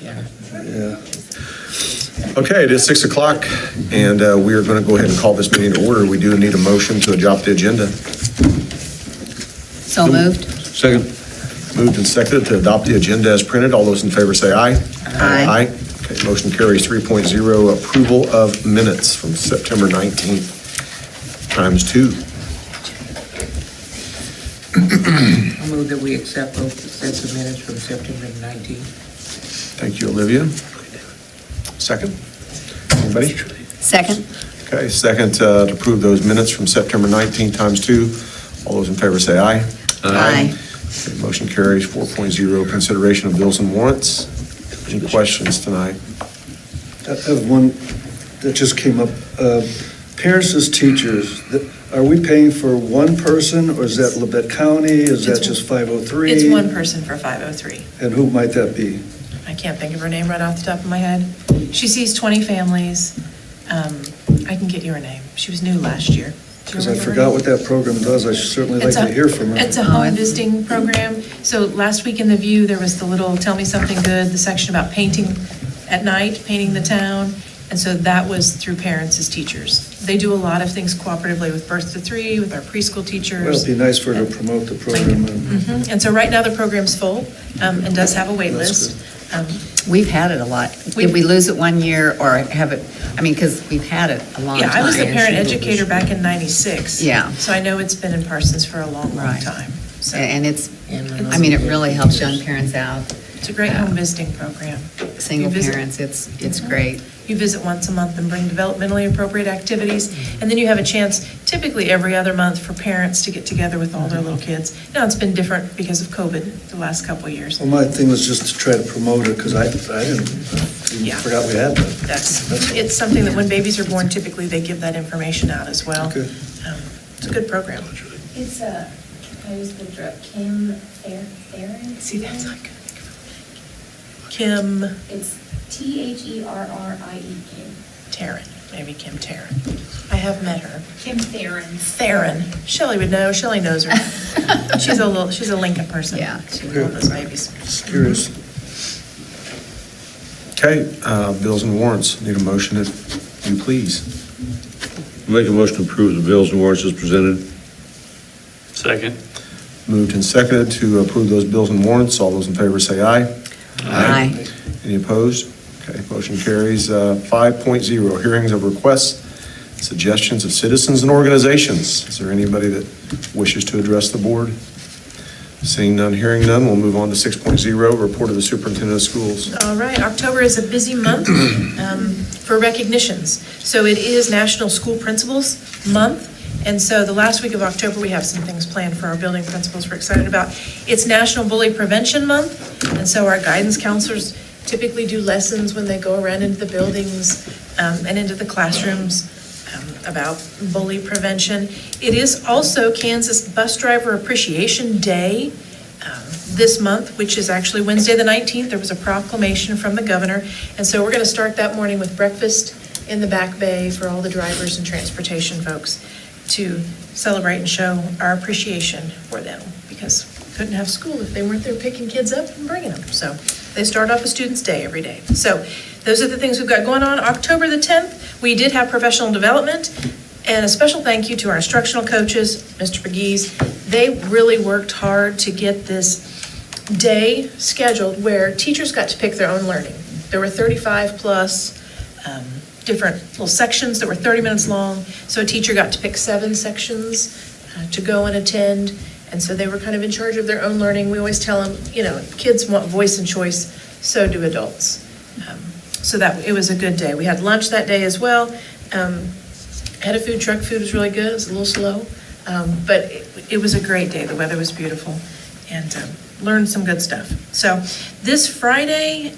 Yeah. Okay, it is 6 o'clock, and we are going to go ahead and call this meeting to order. We do need a motion to adopt the agenda. So moved. Second. Moved and seconded to adopt the agenda as printed. All those in favor say aye. Aye. Okay, motion carries. 3.0, approval of minutes from September 19th, times 2. I move that we accept both sets of minutes from September 19th. Thank you, Olivia. Second? Anybody? Second. Okay, second to approve those minutes from September 19th, times 2. All those in favor say aye. Aye. Okay, motion carries. 4.0, consideration of bills and warrants. Any questions tonight? I have one that just came up. Parents as teachers, are we paying for one person, or is that Labette County? Is that just 503? It's one person for 503. And who might that be? I can't think of her name right off the top of my head. She sees 20 families. I can get you her name. She was new last year. Do you Because I remember her forgot name? what that program does. I should certainly like to hear from her. It's a home visiting program. So last week in The View, there was the little Tell Me Something Good, the section about painting at night, painting the town. And so that was through parents as teachers. They do a lot of things cooperatively with Birth to 3, with our preschool teachers. Well, it'd be nice for her to promote the program. Mhm. And so right now the program's full and does have a wait list. We've had it a lot. Did we lose it one year or have it, I mean, because we've had it a long time. Yeah, I was the parent educator back in 96. Yeah. So I know it's been in Parsons for a long, long Right. time. So And it's, I mean, it really helps young parents out, it's a great home visiting program. single You visit- parents, it's great. You visit once a month and bring developmentally appropriate activities, and then you have a chance, typically every other month, for parents to get together with all their little kids. Now, it's been different because of COVID the last couple of years. Well, my thing was just to try to promote it, because I didn't, Yeah. forgot we had that. It's something that when babies are born, typically they give that information out as well. Okay. It's a good program. It's I just looked her up, Kim Theron. See, that's not good. Kim It's THERRIE, Kim. Taryn, maybe Kim Taryn. I have met her. Kim Theron. Theron. Shelley would know. Shelley knows her. She's a Lincoln person. Yeah. She was one of those babies. Just curious. Okay, bills and warrants. Need a motion if you please. Make a motion to approve the bills and warrants as presented. Second. Moved and seconded to approve those bills and warrants. All those in favor say aye. Aye. Any opposed? Okay, motion carries. 5.0, hearings of requests, suggestions of citizens and organizations. Is there anybody that wishes to address the board? Seeing none, hearing none, we'll move on to 6.0, report of the superintendent of schools. All right, October is a busy month for recognitions. So it is National School Principals Month. And so the last week of October, we have some things planned for our building principals we're excited about. It's National Bully Prevention Month. And so our guidance counselors typically do lessons when they go around into the buildings and into the classrooms about bully prevention. It is also Kansas Bus Driver Appreciation Day this month, which is actually Wednesday the 19th. There was a proclamation from the governor. And so we're going to start that morning with breakfast in the back bay for all the drivers and transportation folks to celebrate and show our appreciation for them, because we couldn't have school if they weren't there picking kids up and bringing them. So they start off a Student's Day every day. So those are the things we've got going on. October the 10th, we did have professional development, and a special thank you to our instructional coaches, Mr. McGee's. They really worked hard to get this day scheduled where teachers got to pick their own learning. There were 35 plus different little sections that were 30 minutes long. So a teacher got to pick 7 sections to go and attend. And so they were kind of in charge of their own learning. We always tell them, kids want voice and choice, so do adults. So that it was a good day. We had lunch that day as well. Had a food truck. Food was really good. It was a little slow, but it was a great day. The weather was beautiful, and learned some good stuff. So this Friday,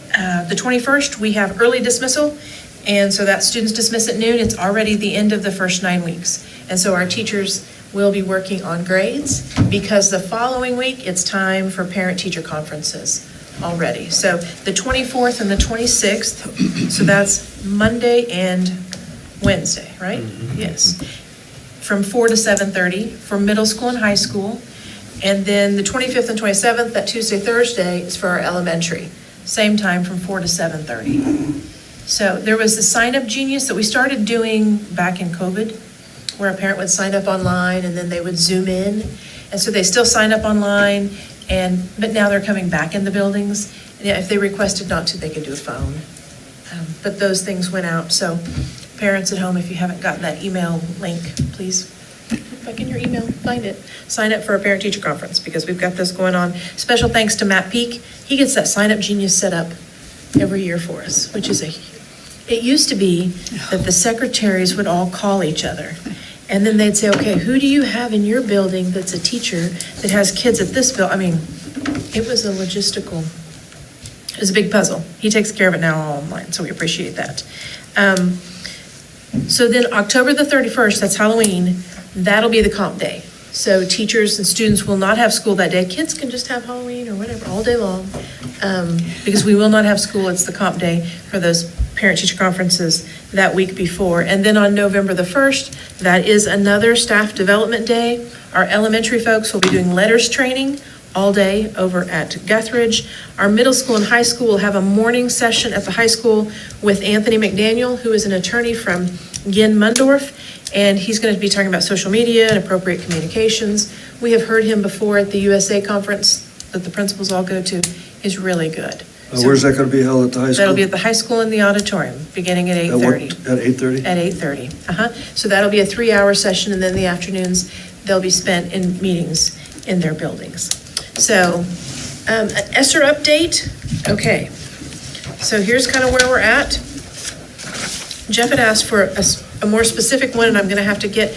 the 21st, we have early dismissal. And so that students dismiss at noon. It's already the end of the first 9 weeks. And so our teachers will be working on grades, because the following week, it's time for parent-teacher conferences already. So the 24th and the 26th, so that's Monday and Wednesday, right? Mm-hmm. Yes. From 4 to 7:30 for middle school and high school. And then the 25th and 27th, that Tuesday, Thursday, is for our elementary. same time from 4 to 7:30. So there was the Sign Up Genius that we started doing back in COVID, where a parent would sign up online and then they would Zoom in. And so they still sign up online, but now they're coming back in the buildings. And if they requested not to, they could do a phone. But those things went out, so parents at home, if you haven't gotten that email link, please, look back in your email, find it. Sign up for a parent-teacher conference, because we've got this going on. Special thanks to Matt Peak. He gets that Sign Up Genius set up every year for us, which is it used to be that the secretaries would all call each other. And then they'd say, okay, who do you have in your building that's a teacher that has kids at this I mean, it was it was a big puzzle. He takes care of it now all online, so we appreciate that. So then October the 31st, that's Halloween, that'll be the comp day. So teachers and students will not have school that day. Kids can just have Halloween or whatever all day long, because we will not have school. It's the comp day for those parent-teacher conferences that week before. And then on November the 1st, that is another staff development day. Our elementary folks will be doing letters training all day over at Guthridge. Our middle school and high school will have a morning session at the high school with Anthony McDaniel, who is an attorney from Ginn Mundorf, and he's going to be talking about social media and appropriate communications. We have heard him before at the USA conference that the principals all go to. He's really good. Where's that going to be held, at the high school? That'll be at the high school in the auditorium, beginning at 8:30. At 8:30? At 8:30, So that'll be a 3-hour session, and then the afternoons, they'll be spent in meetings in their buildings. So, an ESSER update, okay. So here's kind of where we're at. Jeff had asked for a more specific one, and I'm gonna have to get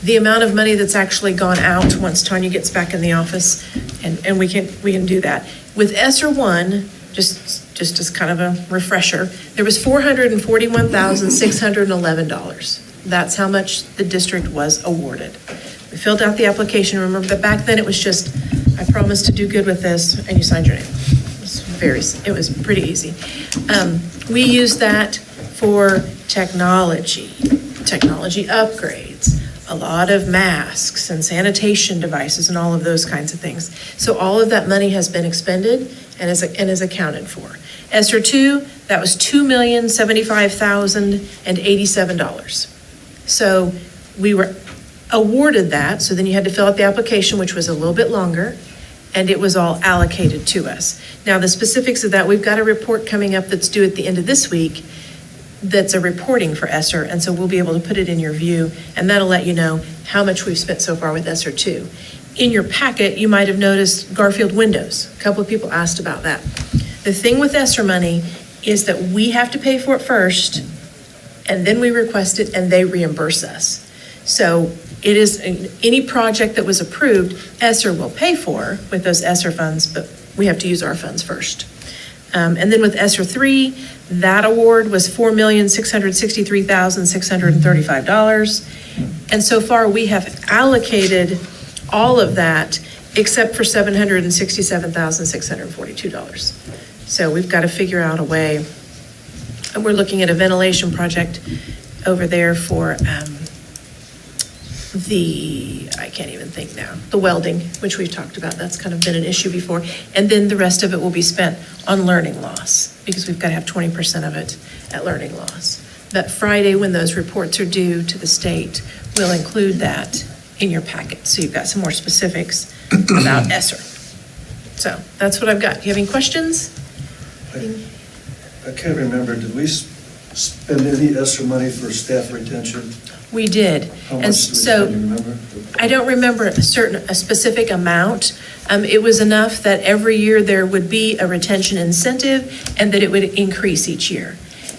the amount of money that's actually gone out once Tanya gets back in the office, and we can do that. With ESSER 1, just as kind of a refresher, there was $441,611. That's how much the district was awarded. We filled out the application. Remember that back then it was just, I promised to do good with this, and you signed your name. It was pretty easy. We used that for technology upgrades, a lot of masks and sanitation devices and all of those kinds of things. So all of that money has been expended and is accounted for. ESSER 2, that was $2,075,087. So we were awarded that, so then you had to fill out the application, which was a little bit longer, and it was all allocated to us. Now, the specifics of that, we've got a report coming up that's due at the end of this week that's a reporting for ESSER, and so we'll be able to put it in your view, and that'll let you know how much we've spent so far with ESSER 2. In your packet, you might have noticed Garfield windows. A couple of people asked about that. The thing with ESSER money is that we have to pay for it first, and then we request it, and they reimburse us. So it is any project that was approved, ESSER will pay for with those ESSER funds, but we have to use our funds first. And then with ESSER 3, that award was $4,663,635. And so far, we have allocated all of that except for $767,642. So we've got to figure out a way. And we're looking at a ventilation project over there for I can't even think now, the welding, which we've talked about. That's kind of been an issue before. And then the rest of it will be spent on learning loss, because we've got to have 20% of it at learning loss. That Friday, when those reports are due to the state, we'll include that in your packet. So you've got some more specifics about ESSER. So that's what I've got. Do you have any questions? I can't remember, did we spend any ESSER money for staff retention? We did. How And much so do you remember? I don't remember a specific amount. It was enough that every year there would be a retention incentive and that it would increase each year.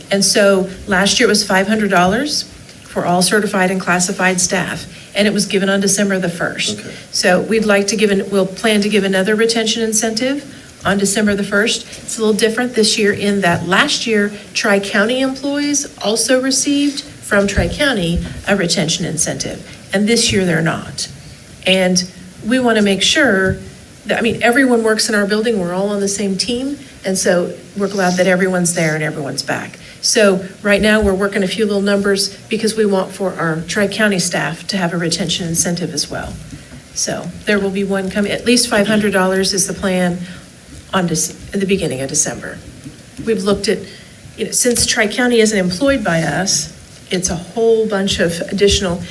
And so last year it was $500 for all certified and classified staff, and it was given on December the 1st. Okay. So we'll plan to give another retention incentive on December the 1st. It's a little different this year in that last year, Tri-County employees also received from Tri-County a retention incentive, and this year they're not. And we want to make sure that, everyone works in our building, we're all on the same team, and so we're glad that everyone's there and everyone's back. So right now, we're working a few little numbers because we want for our Tri-County staff to have a retention incentive as well. So there will be one coming, at least $500 is the plan at the beginning of December. We've looked at, since Tri-County isn't employed by us, it's a whole bunch of additional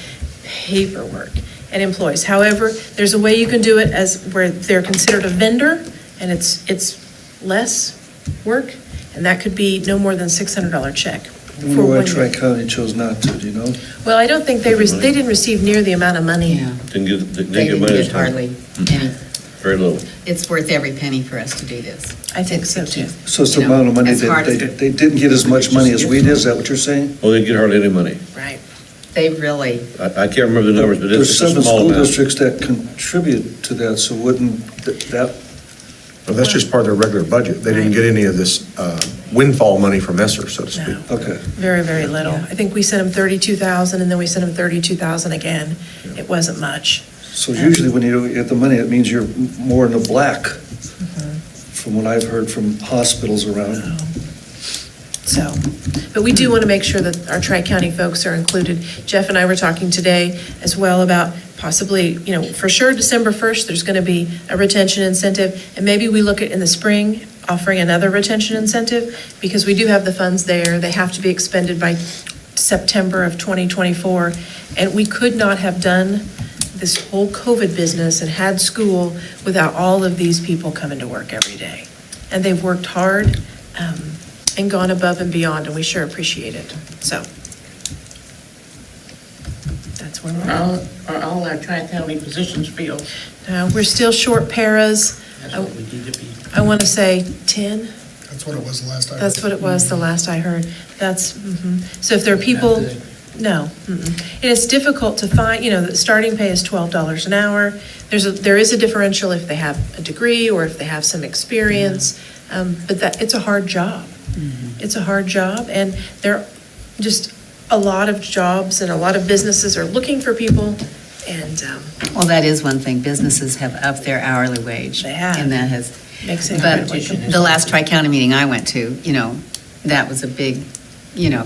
paperwork and employees. However, there's a way you can do it as where they're considered a vendor, and it's less work, and that could be no more than $600 check. I wonder why Tri-County chose not to, do you know? Well, I don't think they didn't receive near the amount of money. Yeah. Didn't get They didn't money get this time. hardly any. Very little. It's worth every penny for us to do this. I think so too. So it's the You know, amount of money as hard as they didn't get as much money as we did, is that what you're saying? Well, they didn't get hardly any money. Right. They really, I can't remember the numbers, but There's it's a 7 small school amount. districts that contribute to that, so wouldn't that, Well, that's just part of their regular budget. They didn't get any of this windfall money from ESSER, so to speak. No. okay. Very, very little. I think we sent them 32,000, and then we sent them 32,000 again. It wasn't much. So usually when you get the money, it means you're more in the black, from what I've heard from hospitals around. So, but we do want to make sure that our Tri-County folks are included. Jeff and I were talking today as well about possibly, for sure, December 1st, there's going to be a retention incentive, and maybe we look at in the spring offering another retention incentive, because we do have the funds there. They have to be expended by September of 2024, and we could not have done this whole COVID business and had school without all of these people coming to work every day. And they've worked hard and gone above and beyond, and we sure appreciate it. So that's where we're at. Are all our Tri-County positions filled? We're still short paras. That's what we need to be. I want to say 10. That's what it was the last I heard. That's what it was the last I heard. So if there are people, Not good. no. And it's difficult to find, the starting pay is $12 an hour. There is a differential if they have a degree or if they have some experience, but it's a hard job. It's a hard job, and there are just a lot of jobs and a lot of businesses are looking for people, and well, that is one thing. Businesses have upped their hourly wage. They have. And that has, makes it but hard. the last Tri-County meeting I went to, that was a big,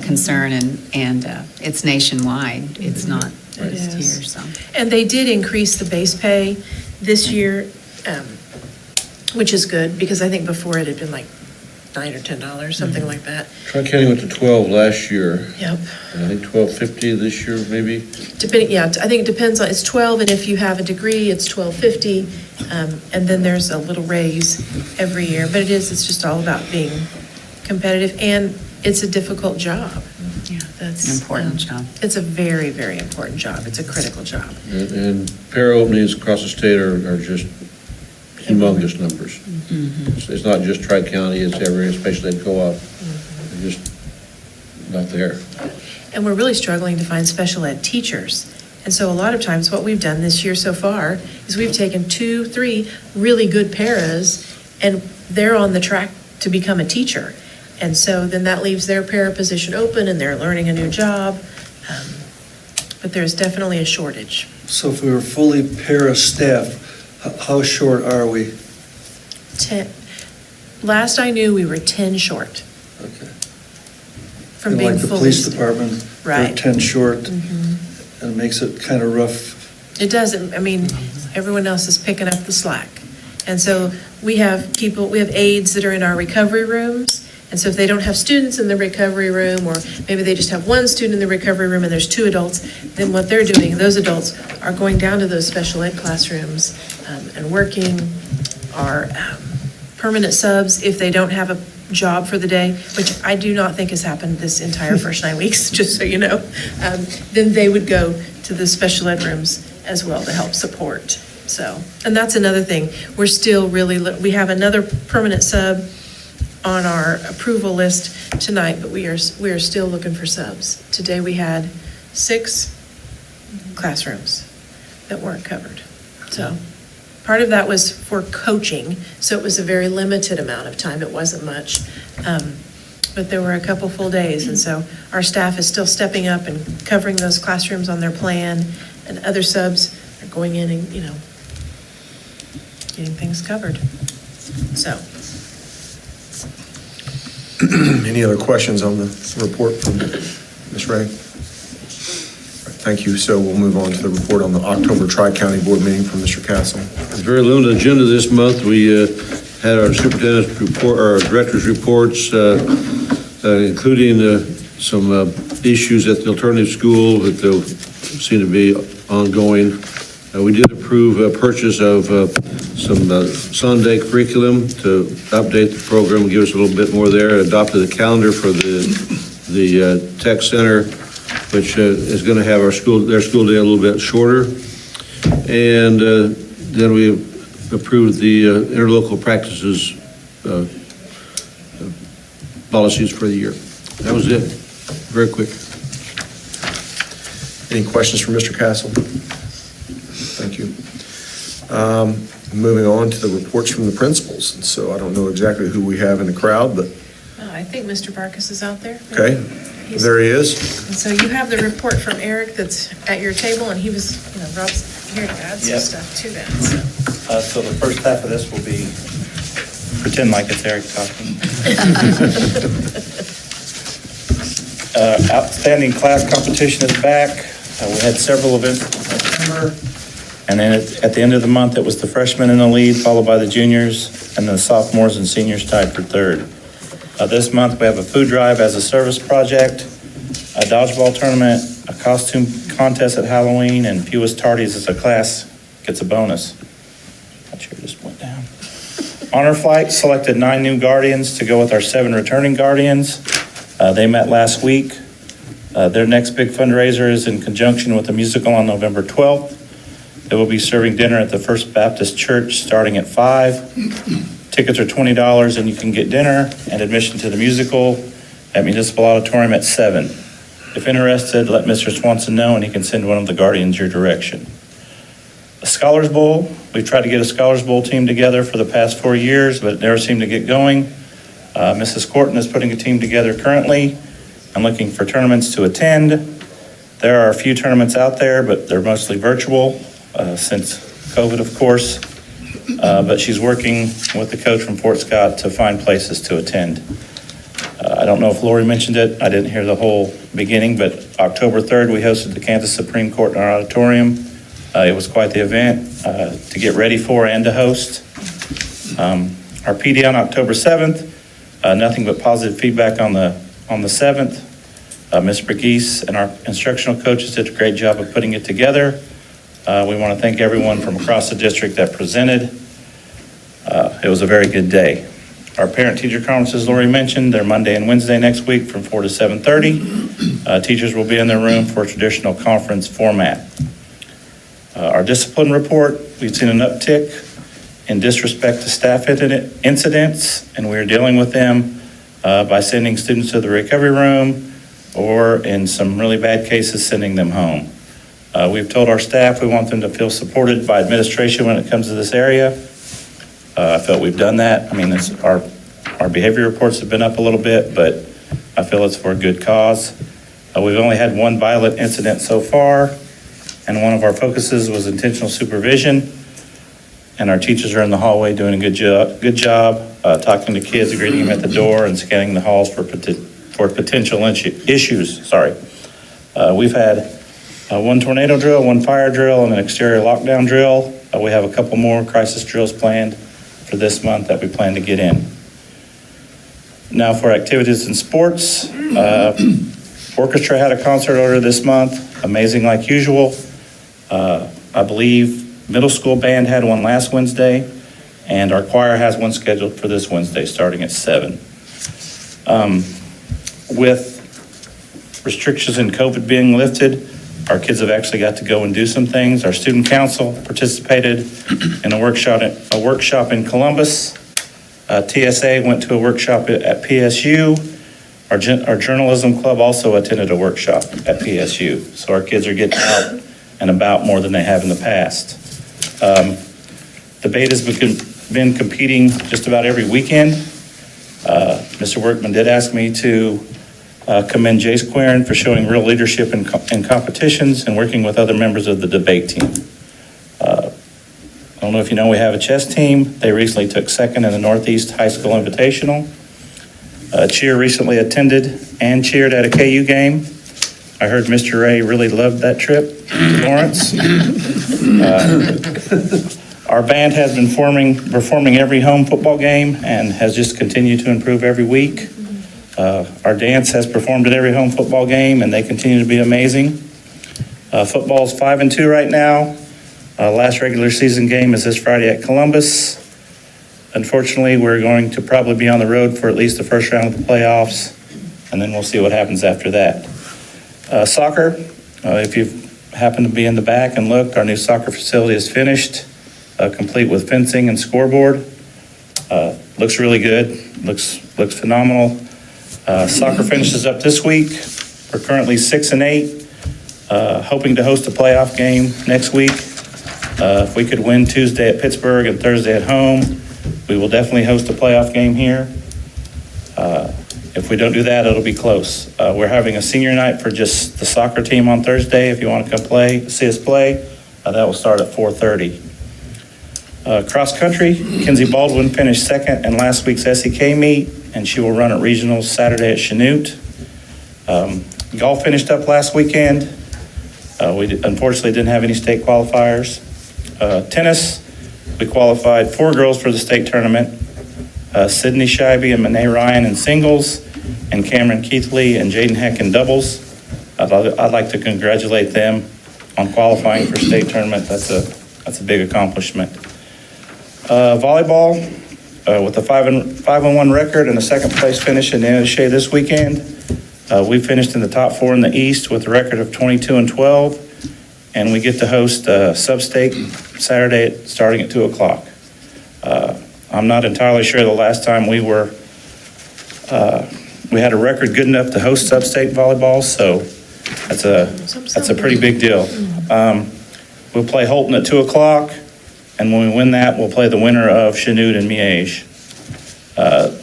concern, and it's nationwide. It's not It just is. here, so. And they did increase the base pay this year, which is good, because I think before it had been like $9 or $10, something like that. Tri-County went to 12 last year, Yep. and I think 12.50 this year, maybe. Depending, I think it depends on, it's 12, and if you have a degree, it's $12.50, and then there's a little raise every year. But it's just all about being competitive, and it's a difficult job. Yeah, That's important job. It's a very, very important job. It's a critical job. And para openings across the state are just humongous numbers. It's not just Tri-County, it's every special ed co-op. They're just not there. And we're really struggling to find special ed teachers. And so a lot of times what we've done this year so far is we've taken 2, 3 really good paras, and they're on the track to become a teacher. And so then that leaves their para position open, and they're learning a new job. But there's definitely a shortage. So if we were fully para-staffed, how short are we? 10. Last I knew, we were 10 short Okay. from And being like the fully. police department, they're Right. 10 short, and it makes it kind of rough. It doesn't, everyone else is picking up the slack. And so we have aides that are in our recovery rooms. And so if they don't have students in the recovery room, or maybe they just have one student in the recovery room and there's 2 adults, then what they're doing, those adults are going down to those special ed classrooms and working. Our permanent subs, if they don't have a job for the day, which I do not think has happened this entire first 9 weeks, just so you know, then they would go to the special ed rooms as well to help support. So, and that's another thing. We're still we have another permanent sub on our approval list tonight, but we are still looking for subs. Today we had 6 classrooms that weren't covered. So part of that was for coaching, so it was a very limited amount of time. It wasn't much. But there were a couple full days, and so our staff is still stepping up and covering those classrooms on their plan, and other subs are going in and, getting things covered. So. Any other questions on the report from Ms. Ray? Thank you. So we'll move on to the report on the October Tri-County Board meeting from Mr. Castle. Very limited agenda this month. We had our superintendent's report, or our director's reports, including some issues at the alternative school that they'll seem to be ongoing. We did approve a purchase of some Sunday curriculum to update the program, give us a little bit more there. Adopted a calendar for the tech center, which is going to have their school day a little bit shorter. And then we approved the interlocal practices policies for the year. That was it. Very quick. Any questions for Mr. Castle? Thank you. Moving on to the reports from the principals. And so I don't know exactly who we have in the crowd, but I think Mr. Barkus is out there. okay, there he is. And so you have the report from Eric that's at your table, and he was, Rob's here to add some Yep. stuff to that, so. So the first half of this will be, pretend like it's Eric talking. Outstanding class competition is back. We had several events in September. And then at the end of the month, it was the freshmen in the lead, followed by the juniors, and the sophomores and seniors tied for third. This month, we have a food drive as a service project, a dodgeball tournament, a costume contest at Halloween, and fewest tardies as a class gets a bonus. That chair just went down. Honor Flight selected 9 new guardians to go with our 7 returning guardians. They met last week. Their next big fundraiser is in conjunction with a musical on November 12th. They will be serving dinner at the First Baptist Church starting at 5. Tickets are $20 and you can get dinner and admission to the musical at Municipal Auditorium at 7. If interested, let Mr. Swanson know and he can send one of the guardians your direction. A Scholars Bowl. We've tried to get a Scholars Bowl team together for the past 4 years, but it never seemed to get going. Mrs. Corton is putting a team together currently and looking for tournaments to attend. There are a few tournaments out there, but they're mostly virtual since COVID, of course. But she's working with the coach from Fort Scott to find places to attend. I don't know if Lori mentioned it. I didn't hear the whole beginning, but October 3rd, we hosted the Kansas Supreme Court in our auditorium. It was quite the event to get ready for and to host. Our PD on October 7th, nothing but positive feedback on the 7th. Ms. Bergies and our instructional coaches did a great job of putting it together. We want to thank everyone from across the district that presented. It was a very good day. Our parent-teacher conferences, Lori mentioned, they're Monday and Wednesday next week from 4 to 7:30. Teachers will be in their room for a traditional conference format. Our discipline report, we've seen an uptick in disrespect to staff incidents, and we're dealing with them by sending students to the recovery room or, in some really bad cases, sending them home. We've told our staff we want them to feel supported by administration when it comes to this area. I felt we've done that. I mean, our behavior reports have been up a little bit, but I feel it's for a good cause. We've only had 1 violent incident so far, and one of our focuses was intentional supervision. And our teachers are in the hallway doing a good job talking to kids, greeting them at the door, and scanning the halls for potential issues. We've had 1 tornado drill, 1 fire drill, and an exterior lockdown drill. We have a couple more crisis drills planned for this month that we plan to get in. Now for activities in sports. Orchestra had a concert order this month, amazing like usual. I believe middle school band had one last Wednesday, and our choir has one scheduled for this Wednesday starting at 7. With restrictions in COVID being lifted, our kids have actually got to go and do some things. Our student council participated in a workshop in Columbus. TSA went to a workshop at PSU. Our journalism club also attended a workshop at PSU. So our kids are getting out and about more than they have in the past. The Betas been competing just about every weekend. Mr. Workman did ask me to commend Jace Quirin for showing real leadership in competitions and working with other members of the debate team. I don't know if you know, we have a chess team. They recently took 2nd in the Northeast High School Invitational. Cheer recently attended and cheered at a KU game. I heard Mr. Ray really loved that trip to Lawrence. Our band has been performing every home football game and has just continued to improve every week. Our dance has performed at every home football game, and they continue to be amazing. Football's 5-2 right now. Last regular season game is this Friday at Columbus. Unfortunately, we're going to probably be on the road for at least the first round of the playoffs, and then we'll see what happens after that. Soccer, if you happen to be in the back and look, our new soccer facility is finished, complete with fencing and scoreboard. Looks really good, looks phenomenal. Soccer finishes up this week. We're currently 6-8, hoping to host a playoff game next week. If we could win Tuesday at Pittsburgh and Thursday at home, we will definitely host a playoff game here. If we don't do that, it'll be close. We're having a senior night for just the soccer team on Thursday. If you want to come see us play, that will start at 4:30. Cross country, Kenzie Baldwin finished second in last week's SEK meet, and she will run at regionals Saturday at Chanute. Golf finished up last weekend. We unfortunately didn't have any state qualifiers. Tennis, we qualified 4 girls for the state tournament. Sydney Scheibe and Monet Ryan in singles, and Cameron Keithley and Jaden Heck in doubles. I'd like to congratulate them on qualifying for state tournament. That's a big accomplishment. Volleyball, with a 5-1 record and a second place finish in the NSA this weekend. We finished in the top 4 in the East with a record of 22-12, and we get to host sub-state Saturday starting at 2 o'clock. I'm not entirely sure the last time we had a record good enough to host sub-state volleyball, so that's a pretty big deal. We'll play Holton at 2 o'clock, and when we win that, we'll play the winner of Chanute and Miege.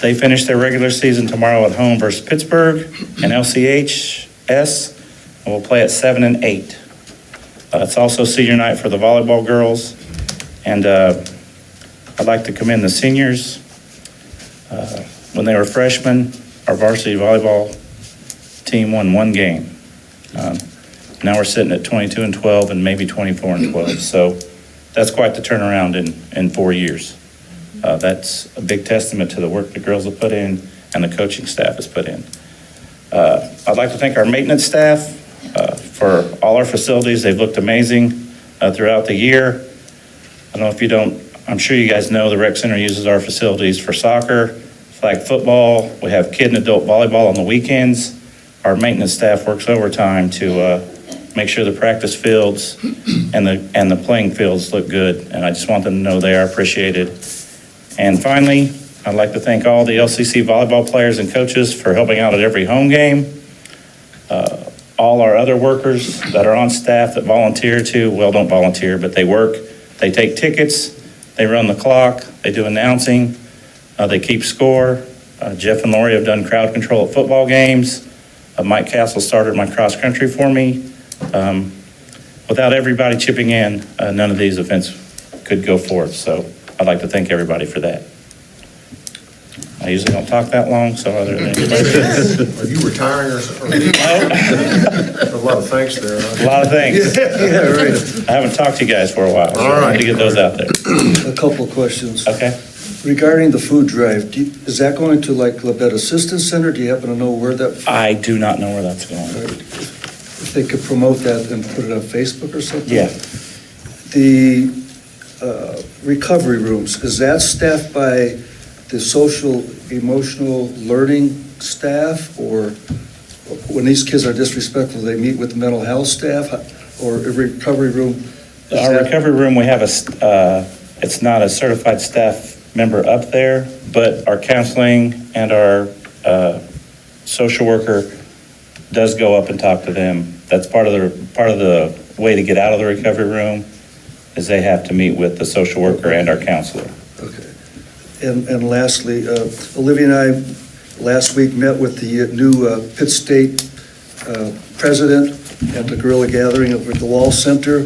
They finish their regular season tomorrow at home versus Pittsburgh and LCHS, and we'll play at 7 and 8. It's also senior night for the volleyball girls, and I'd like to commend the seniors. When they were freshmen, our varsity volleyball team won 1 game. Now we're sitting at 22-12 and maybe 24-12. So that's quite the turnaround in 4 years. That's a big testament to the work the girls have put in and the coaching staff has put in. I'd like to thank our maintenance staff for all our facilities. They've looked amazing throughout the year. I don't know if you don't, I'm sure you guys know the rec center uses our facilities for soccer, flag football. We have kid and adult volleyball on the weekends. Our maintenance staff works overtime to make sure the practice fields and the playing fields look good. And I just want them to know they are appreciated. And finally, I'd like to thank all the LCC volleyball players and coaches for helping out at every home game. All our other workers that are on staff that volunteer don't volunteer, but they work. They take tickets, they run the clock, they do announcing, they keep score. Jeff and Lori have done crowd control at football games. Mike Castle started my cross country for me. Without everybody chipping in, none of these events could go forth. So I'd like to thank everybody for that. I usually don't talk that long, so other than Are you retiring or something? A lot of thanks there. a lot of things. Yeah, right. I haven't talked to you guys for a while, so All I right. need to get those out there. A couple of questions. Okay. Regarding the food drive, is that going to like Labette Assistance Center? Do you happen to know where that? I do not know where that's going. If they could promote that and put it on Facebook or something? Yeah. The recovery rooms, is that staffed by the social emotional learning staff, or when these kids are disrespectful, they meet with the mental health staff, or a recovery room? Our recovery room, we have it's not a certified staff member up there, but our counseling and our social worker does go up and talk to them. That's part of the way to get out of the recovery room, is they have to meet with the social worker and our counselor. Okay. And lastly, Olivia and I last week met with the new Pitt State president at the Guerrilla Gathering at the Wall Center.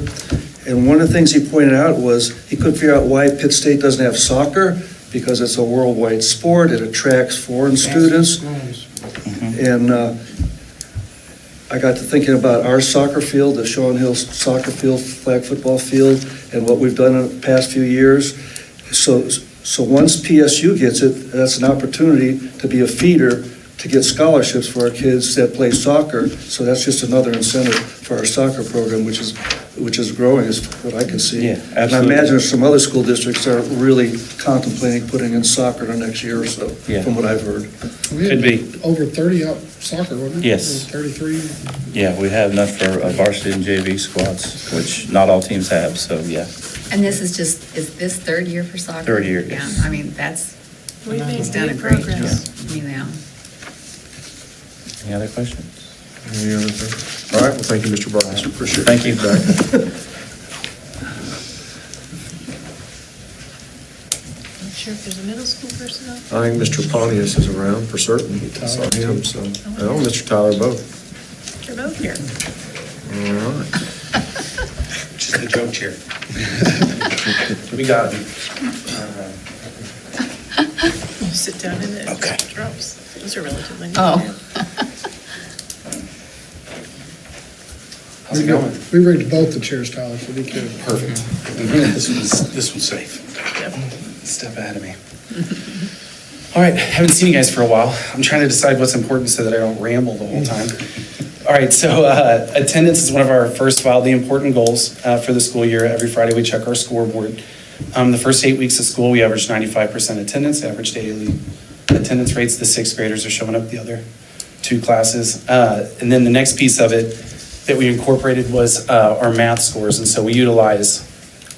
And one of the things he pointed out was he couldn't figure out why Pitt State doesn't have soccer, because it's a worldwide sport. It attracts foreign students. And I got to thinking about our soccer field, the Shawn Hill soccer field, flag football field, and what we've done in the past few years. So once PSU gets it, that's an opportunity to be a feeder to get scholarships for our kids that play soccer. So that's just another incentive for our soccer program, which is growing, is what I can see. Yeah, And I absolutely. imagine some other school districts are really contemplating putting in soccer the next year or so, Yeah. from what I've heard. We had Could be. over 30 out soccer, wasn't it? Yes. 33. Yeah, we have enough for varsity and JV squads, which not all teams have, so yeah. And this is this third year for soccer? Third year, Yeah, yes. I mean, that's, We've made he's done a great great progress. job. You know. Any other questions? Any other thing? All right, well, thank you, Mr. Bryce. Appreciate it. Thank you. Not sure if there's a middle school person out. I think Mr. Pontius is around for certain. I saw him, so, oh, Mr. Tyler both. They're both here. All right. Just a joke chair. We got him. You sit down in the Okay. drops. Those are relatively new. Oh. How's it going? We rigged both the chairs, Tyler, so be careful. Perfect. This one's safe. Yep. Step ahead of me. All right, haven't seen you guys for a while. I'm trying to decide what's important so that I don't ramble the whole time. All right, so attendance is one of our first wildly important goals for the school year. Every Friday, we check our scoreboard. The first 8 weeks of school, we averaged 95% attendance, average daily attendance rates. The sixth graders are showing up the other two classes. And then the next piece of it that we incorporated was our math scores. And so we utilize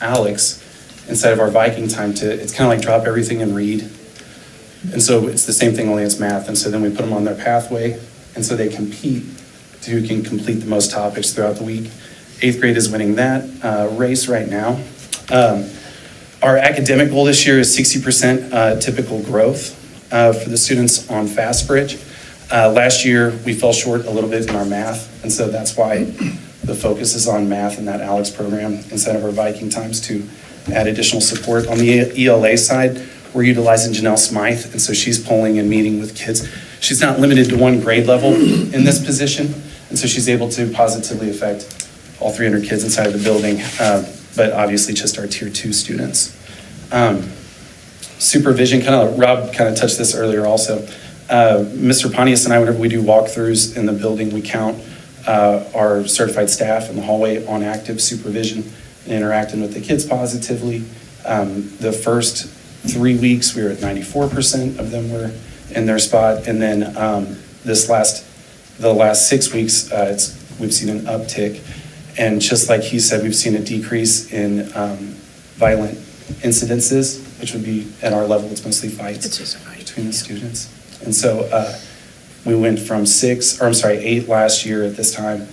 Alex inside of our Viking time it's kind of like drop everything and read. And so it's the same thing, only it's math. And so then we put them on their pathway. And so they compete to who can complete the most topics throughout the week. Eighth grade is winning that race right now. Our academic goal this year is 60% typical growth for the students on FastBridge. Last year, we fell short a little bit in our math, and so that's why the focus is on math in that Alex program instead of our Viking times to add additional support. On the ELA side, we're utilizing Janelle Smythe, and so she's polling and meeting with kids. She's not limited to one grade level in this position, and so she's able to positively affect all 300 kids inside of the building, but obviously just our tier 2 students. Supervision, Rob kind of touched this earlier also. Mr. Pontius and I, whenever we do walkthroughs in the building, we count our certified staff in the hallway on active supervision and interacting with the kids positively. The first 3 weeks, we were at 94% of them were in their spot. And then the last 6 weeks, we've seen an uptick. And just like he said, we've seen a decrease in violent incidences, which would be at our level, it's mostly fights It's just a fight. between the students. And so we went from 8 last year at this time.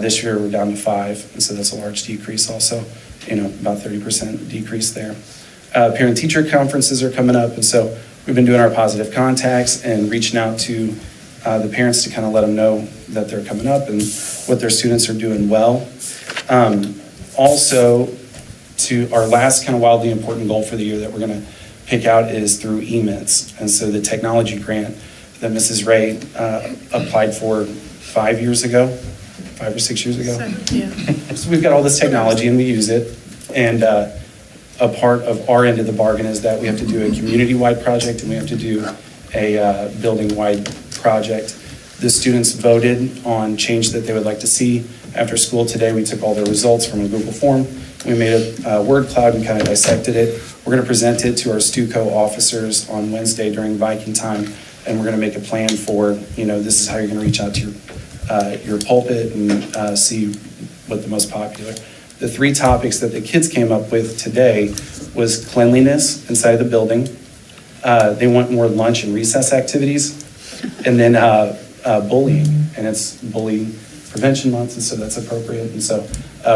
This year we're down to 5, and so that's a large decrease also, about 30% decrease there. Parent-teacher conferences are coming up, and so we've been doing our positive contacts and reaching out to the parents to kind of let them know that they're coming up and what their students are doing well. Also, to our last kind of wildly important goal for the year that we're going to pick out is through EMITS. And so the technology grant that Mrs. Ray applied for 5 or 6 years ago. Yeah. So we've got all this technology and we use it. And a part of our end of the bargain is that we have to do a community-wide project and we have to do a building-wide project. The students voted on change that they would like to see after school today. We took all their results from a Google form. We made a word cloud and kind of dissected it. We're going to present it to our STUCO officers on Wednesday during Viking time, and we're going to make a plan for, this is how you're going to reach out to your pulpit and see what the most popular. The 3 topics that the kids came up with today was cleanliness inside the building. They want more lunch and recess activities, and then bullying, and it's bullying prevention month, and so that's appropriate. And so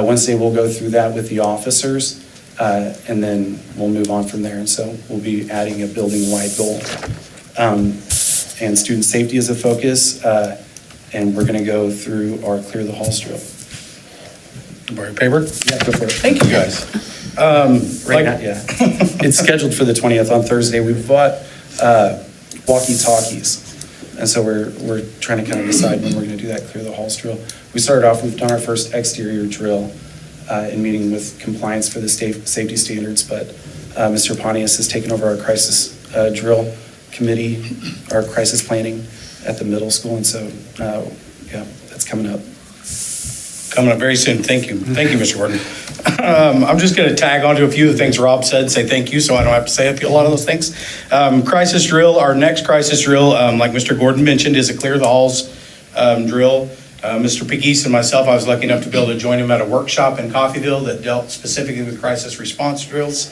Wednesday we'll go through that with the officers, and then we'll move on from there. And so we'll be adding a building-wide goal. And student safety is a focus, and we're going to go through our Clear the Halls drill. Borrow paper? Yeah, go for it. Thank you, guys. Right now, yeah. It's scheduled for the 20th on Thursday. We bought walkie-talkies. And so we're trying to kind of decide when we're going to do that clear the halls drill. We started off, we've done our first exterior drill in meeting with compliance for the safety standards, but Mr. Pontius has taken over our crisis drill committee, our crisis planning at the middle school, and so, yeah, that's coming up. Coming up very soon. Thank you. Thank you, Mr. Gordon. I'm just going to tag on to a few of the things Rob said, say thank you, so I don't have to say a lot of those things. Crisis drill, our next crisis drill, like Mr. Gordon mentioned, is a clear the halls drill. Mr. Pegues and myself, I was lucky enough to be able to join him at a workshop in Coffeyville that dealt specifically with crisis response drills.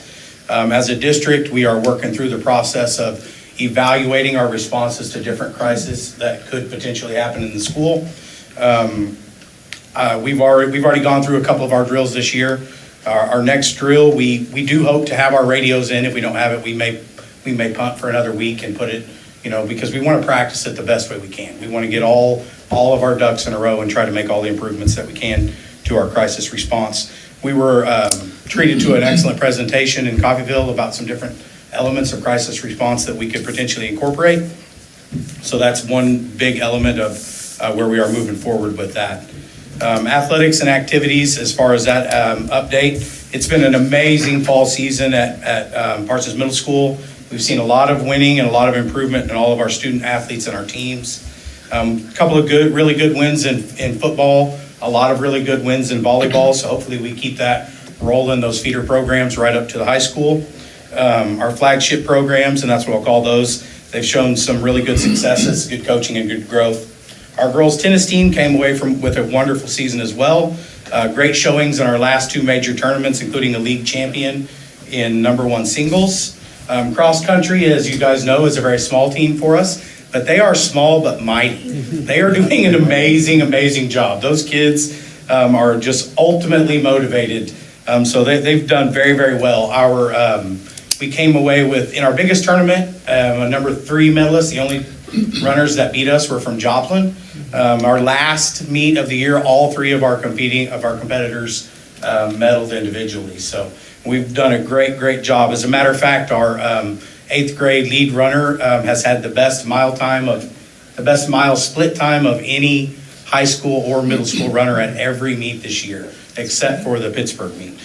As a district, we are working through the process of evaluating our responses to different crises that could potentially happen in the school. We've already gone through a couple of our drills this year. Our next drill, we do hope to have our radios in. If we don't have it, we may punt for another week and put it, because we want to practice it the best way we can. We want to get all of our ducks in a row and try to make all the improvements that we can to our crisis response. We were treated to an excellent presentation in Coffeyville about some different elements of crisis response that we could potentially incorporate. So that's one big element of where we are moving forward with that. Athletics and activities, as far as that update, it's been an amazing fall season at Parsons Middle School. We've seen a lot of winning and a lot of improvement in all of our student athletes and our teams. A couple of really good wins in football, a lot of really good wins in volleyball, so hopefully we keep that rolling, those feeder programs right up to the high school. Our flagship programs, and that's what I'll call those, they've shown some really good successes, good coaching and good growth. Our girls tennis team came away with a wonderful season as well. Great showings in our last two major tournaments, including a league champion in #1 singles. Cross country, as you guys know, is a very small team for us, but they are small but mighty. They are doing an amazing, amazing job. Those kids are just ultimately motivated. So they've done very, very well. We came away with, in our biggest tournament, a #3 medalist. The only runners that beat us were from Joplin. Our last meet of the year, all three of our competitors medaled individually. So we've done a great job. As a matter of fact, our 8th grade lead runner has had the best mile split time of any high school or middle school runner at every meet this year, except for the Pittsburgh meet.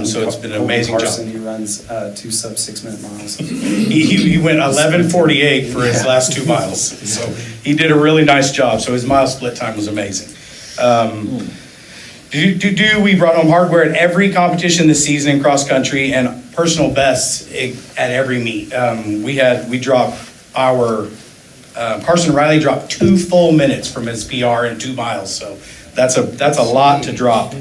So it's been an amazing job. Parson, he runs 2 sub-6-minute miles. He went 11:48 for his last 2 miles. So he did a really nice job. So his mile split time was amazing. We brought home hardware at every competition this season in cross country and personal bests at every meet. Carson Riley dropped 2 full minutes from his PR in 2 miles. So that's a lot to drop.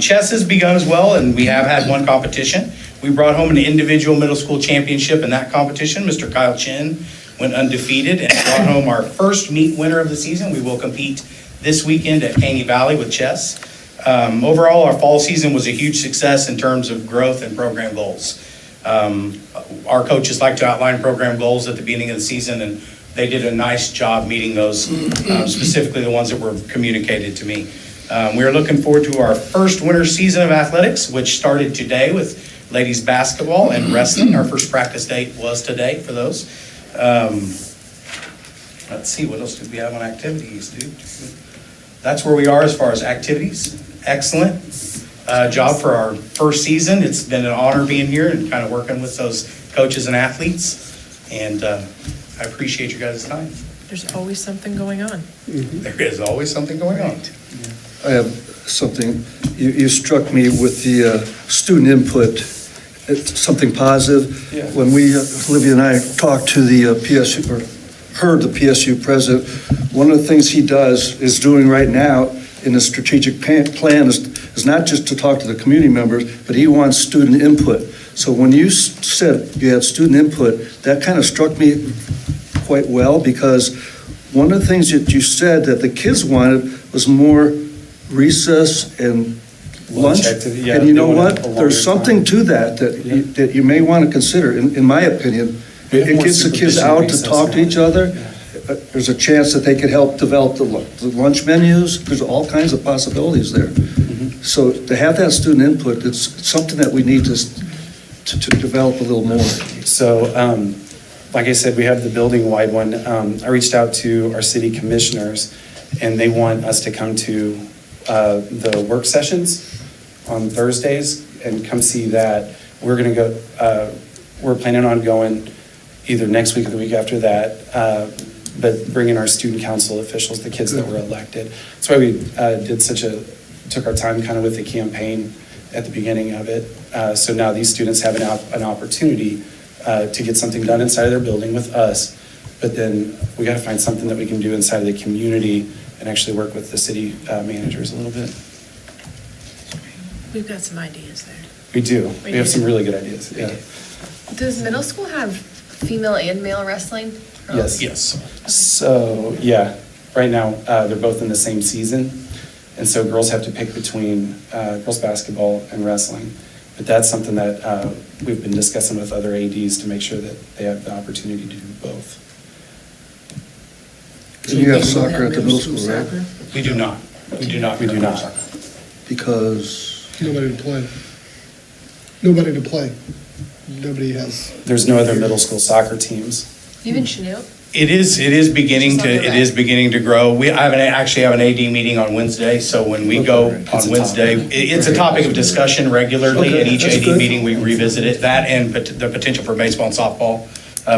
Chess has begun as well, and we have had one competition. We brought home an individual middle school championship in that competition. Mr. Kyle Chin went undefeated and brought home our first meet winner of the season. We will compete this weekend at Caney Valley with chess. Overall, our fall season was a huge success in terms of growth and program goals. Our coaches like to outline program goals at the beginning of the season, and they did a nice job meeting those, specifically the ones that were communicated to me. We are looking forward to our first winter season of athletics, which started today with ladies basketball and wrestling. Our first practice date was today for those. Let's see, what else do we have on activities, dude? That's where we are as far as activities. Excellent job for our first season. It's been an honor being here and kind of working with those coaches and athletes. And I appreciate you guys' time. There's always something going on. There is always something going on. I have something, you struck me with the student input, it's something positive. Yeah. When Olivia and I talked to the PSU, or heard the PSU president, one of the things he is doing right now in the strategic plan is not just to talk to the community members, but he wants student input. So when you said you had student input, that kind of struck me quite well, because one of the things that you said that the kids wanted was more recess and lunch. activity, yeah, And you know they want what? a longer There's something time. to that you may want to consider, in my opinion. We have It more gets the kids supervision out to recess talk to now. each other. There's a chance that they could help develop the lunch menus. There's all kinds of possibilities there. Mm-hmm. So to have that student input, it's something that we need to develop a little more. So like I said, we have the building-wide one. I reached out to our city commissioners, and they want us to come to the work sessions on Thursdays and come see that. We're going to go, we're planning on going either next week or the week after that, but bringing our student council officials, the kids that were elected. That's why we took our time kind of with the campaign at the beginning of it. So now these students have an opportunity to get something done inside of their building with us, but then we got to find something that we can do inside of the community and actually work with the city managers a little bit. We've got some ideas there. We do. We have some really good ideas, yeah. Does middle school have female and male wrestling? Yes. Yes. So, yeah, right now, they're both in the same season. And so girls have to pick between girls basketball and wrestling. But that's something that we've been discussing with other ADs to make sure that they have the opportunity to do both. And you have soccer at the middle school, right? We do not. We do not. We do not. Because, Nobody to play. Nobody to play. Nobody has. There's no other middle school soccer teams. Even Chinook? It is beginning Just to, on the it back. is beginning to grow. Actually have an AD meeting on Wednesday, so when we go It's a on topic. Wednesday, it's a topic of discussion regularly. Okay, At each that's AD good. meeting, we revisit it, that and the potential for baseball and softball.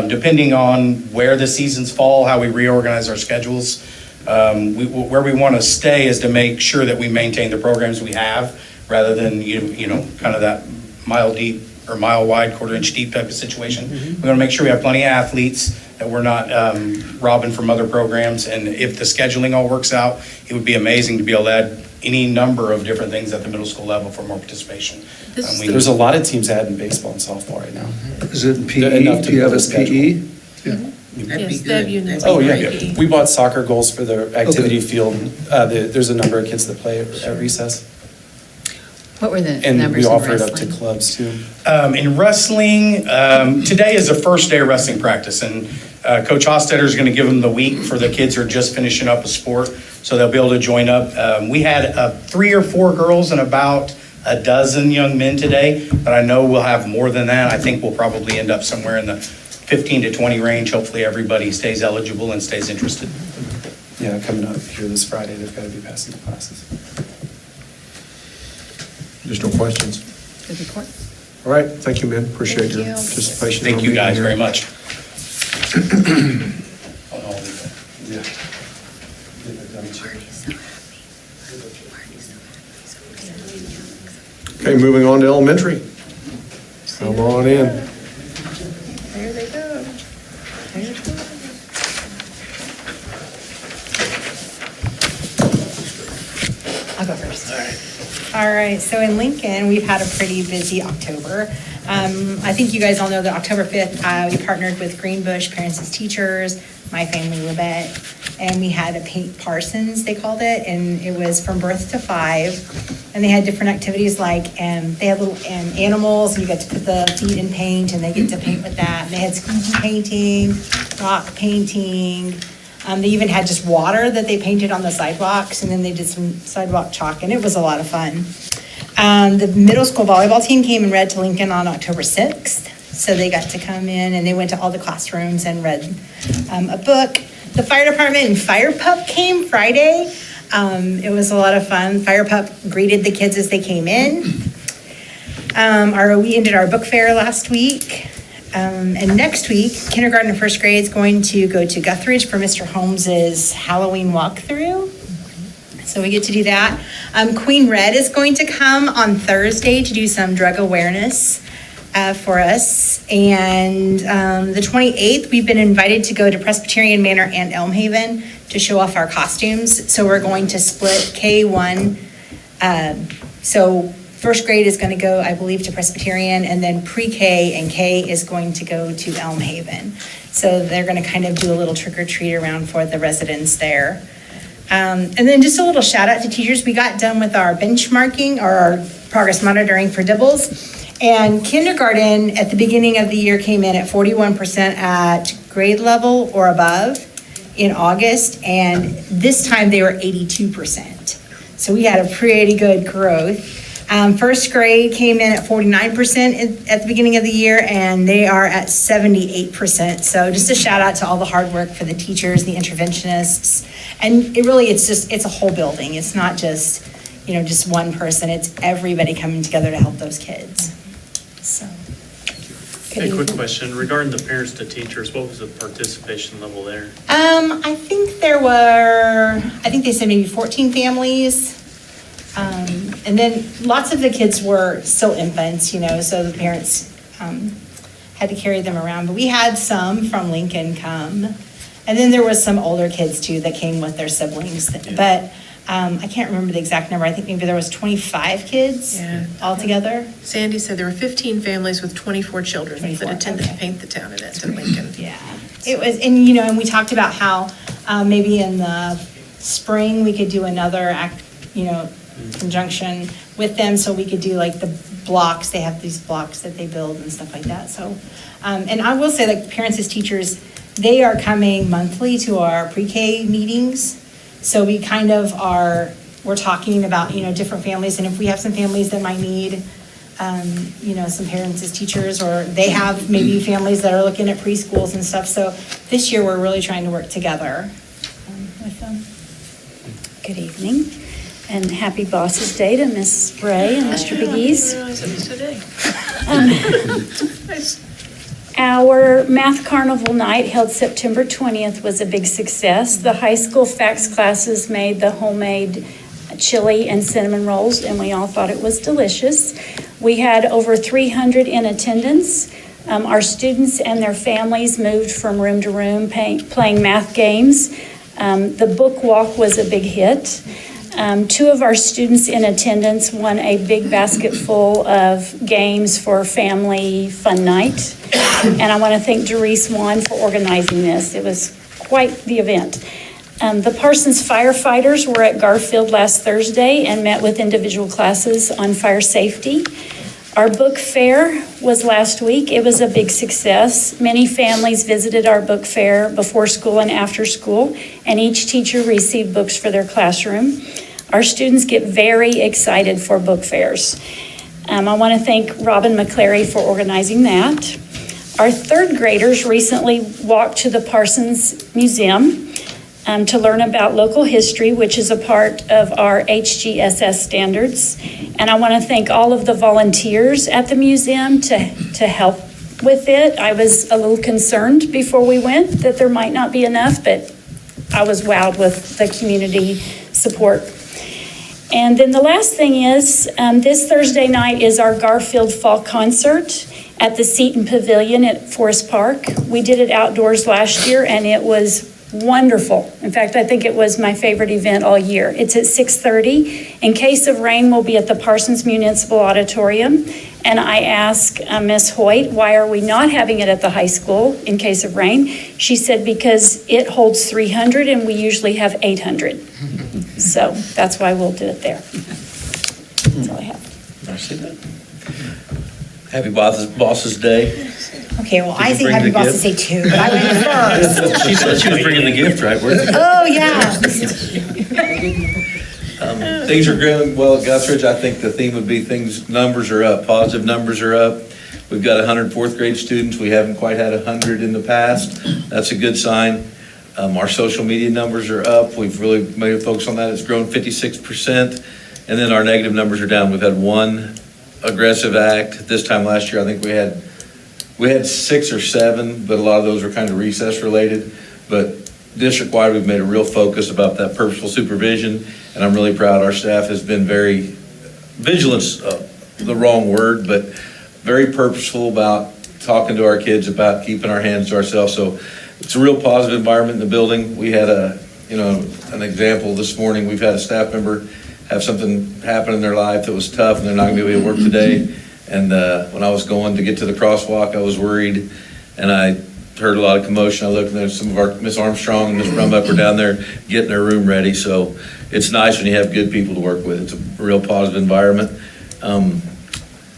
Depending on where the seasons fall, how we reorganize our schedules. Where we want to stay is to make sure that we maintain the programs we have, rather than, you know, kind of that mile deep or mile wide, quarter inch deep type of situation. We want to make sure we have plenty of athletes, that we're not robbing from other programs. And if the scheduling all works out, it would be amazing to be able to add any number of different things at the middle school level for more participation. There's a lot of teams adding baseball and softball right now. is it in PE? Enough to Do you have build a it schedule. PE? That'd be Yes, they have good. units. Oh, That'd yeah. be great. We bought soccer goals for the activity field. There's a number of kids that play at recess. What were the And numbers we in offer it up to wrestling? clubs too. In wrestling, today is the first day of wrestling practice, and Coach Hostetter is going to give them the week for the kids who are just finishing up a sport, so they'll be able to join up. We had 3 or 4 girls and about a dozen young men today, but I know we'll have more than that. I think we'll probably end up somewhere in the 15 to 20 range. Hopefully, everybody stays eligible and stays interested. Yeah, coming up here this Friday, they've got to be passing the classes. Additional questions? Good report. All right, thank you, men. Appreciate Thank your you. participation. Thank you guys very much. Okay, moving on to elementary. Come on in. There they go. I'll go first. All right, so in Lincoln, we've had a pretty busy October. I think you guys all know that October 5th, we partnered with Greenbush Parents as Teachers, My Family Libet, and we had a Paint Parsons, they called it, and it was from birth to 5. And they had different activities like, they had little animals, and you got to put the feet in paint, and they get to paint with that. And they had squeegee painting, rock painting. They even had just water that they painted on the sidewalks, and then they did some sidewalk chalk, and it was a lot of fun. The middle school volleyball team came and read to Lincoln on October 6th, so they got to come in, and they went to all the classrooms and read a book. The fire department and Fire Pup came Friday. It was a lot of fun. Fire Pup greeted the kids as they came in. We ended our book fair last week. And next week, kindergarten and first grade is going to go to Guthridge for Mr. Holmes's Halloween walkthrough. So we get to do that. Queen Red is going to come on Thursday to do some drug awareness for us. And the 28th, we've been invited to go to Presbyterian Manor and Elm Haven to show off our costumes. So we're going to split K1. So first grade is going to go, I believe, to Presbyterian, and then pre-K and K is going to go to Elm Haven. So they're going to kind of do a little trick or treat around for the residents there. And then just a little shout out to teachers. We got done with our benchmarking or our progress monitoring for Dibbles. And kindergarten at the beginning of the year came in at 41% at grade level or above in August. And this time they were 82%. So we had a pretty good growth. First grade came in at 49% at the beginning of the year, and they are at 78%. So just a shout out to all the hard work for the teachers, the interventionists. And it really, it's a whole building. It's not just, just one person. It's everybody coming together to help those kids. So. A quick question regarding the parents to teachers, what was the participation level there? I think they said maybe 14 families. And then lots of the kids were still infants, so the parents had to carry them around. But we had some from Lincoln come. And then there was some older kids too that came with their siblings. Yeah. But I can't remember the exact number. I think maybe there was 25 kids altogether. Sandy said there were 15 families with 24 children 24, that attended okay. Paint the Town event in Lincoln. Yeah, it was, and we talked about how maybe in the spring we could do another act, conjunction with them, so we could do like the blocks. They have these blocks that they build and stuff like that. So, and I will say, like, parents as teachers, they are coming monthly to our pre-K meetings. So we kind of we're talking about, different families, and if we have some families that might need, some parents as teachers, or they have maybe families that are looking at preschools and stuff. So this year, we're really trying to work together with them. Good evening, and happy Bosses Day to Miss Bray and Mr. Bees. I didn't realize it was today. Nice. Our Math Carnival night held September 20th was a big success. The high school FACS classes made the homemade chili and cinnamon rolls, and we all thought it was delicious. We had over 300 in attendance. Our students and their families moved from room to room playing math games. The book walk was a big hit. 2 of our students in attendance won a big basket full of games for family fun night. And I want to thank Doris Wan for organizing this. It was quite the event. The Parsons firefighters were at Garfield last Thursday and met with individual classes on fire safety. Our book fair was last week. It was a big success. Many families visited our book fair before school and after school, and each teacher received books for their classroom. Our students get very excited for book fairs. I want to thank Robin McClary for organizing that. Our 3rd graders recently walked to the Parsons Museum to learn about local history, which is a part of our HGSS standards. And I want to thank all of the volunteers at the museum to help with it. I was a little concerned before we went that there might not be enough, but I was wowed with the community support. And then the last thing is, this Thursday night is our Garfield Fall Concert at the Seton Pavilion at Forest Park. We did it outdoors last year, and it was wonderful. In fact, I think it was my favorite event all year. It's at 6:30. In case of rain, we'll be at the Parsons Municipal Auditorium. And I asked Ms. Hoyt, why are we not having it at the high school in case of rain? She said, because it holds 300 and we usually have 800. So that's why we'll do it there. That's all I have. I see that. Happy Bosses Day. Okay, well, Did I you say bring happy the Bosses Day too, but I went first. She said she was bringing the gift, right? Oh, yeah. Things are going well at Guthridge. I think the theme would be numbers are up, positive numbers are up. We've got 100 4th grade students. We haven't quite had 100 in the past. That's a good sign. Our social media numbers are up. We've really made a focus on that. It's grown 56%. And then our negative numbers are down. We've had 1 aggressive act. This time last year, I think we had 6 or 7, but a lot of those were kind of recess related. But district-wide, we've made a real focus about that purposeful supervision, and I'm really proud our staff has been very vigilance, the wrong word, but very purposeful about talking to our kids about keeping our hands to ourselves. So it's a real positive environment in the building. We had an example this morning. We've had a staff member have something happen in their life that was tough, and they're not going to be able to work today. And when I was going to get to the crosswalk, I was worried, and I heard a lot of commotion. I looked, and there's some of our Miss Armstrong and Miss Brumbuck were down there getting their room ready. So it's nice when you have good people to work with. It's a real positive environment.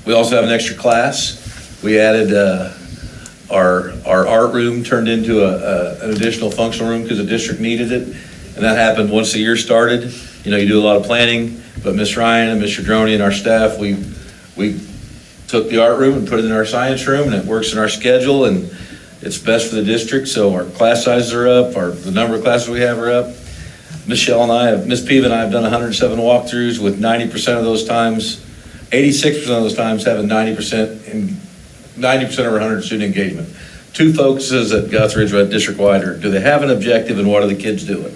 We also have an extra class. We added our art room, turned into an additional functional room because the district needed it. And that happened once the year started. You know, you do a lot of planning, but Miss Ryan and Mr. Droney and our staff, we took the art room and put it in our science room, and it works in our schedule, and it's best for the district. So our class sizes are up, the number of classes we have are up. Miss Peave and I have done 107 walkthroughs with 90% of those times, 86% of those times having 90% over 100 student engagement. Two focuses at Guthridge at district-wide are, do they have an objective and what are the kids doing?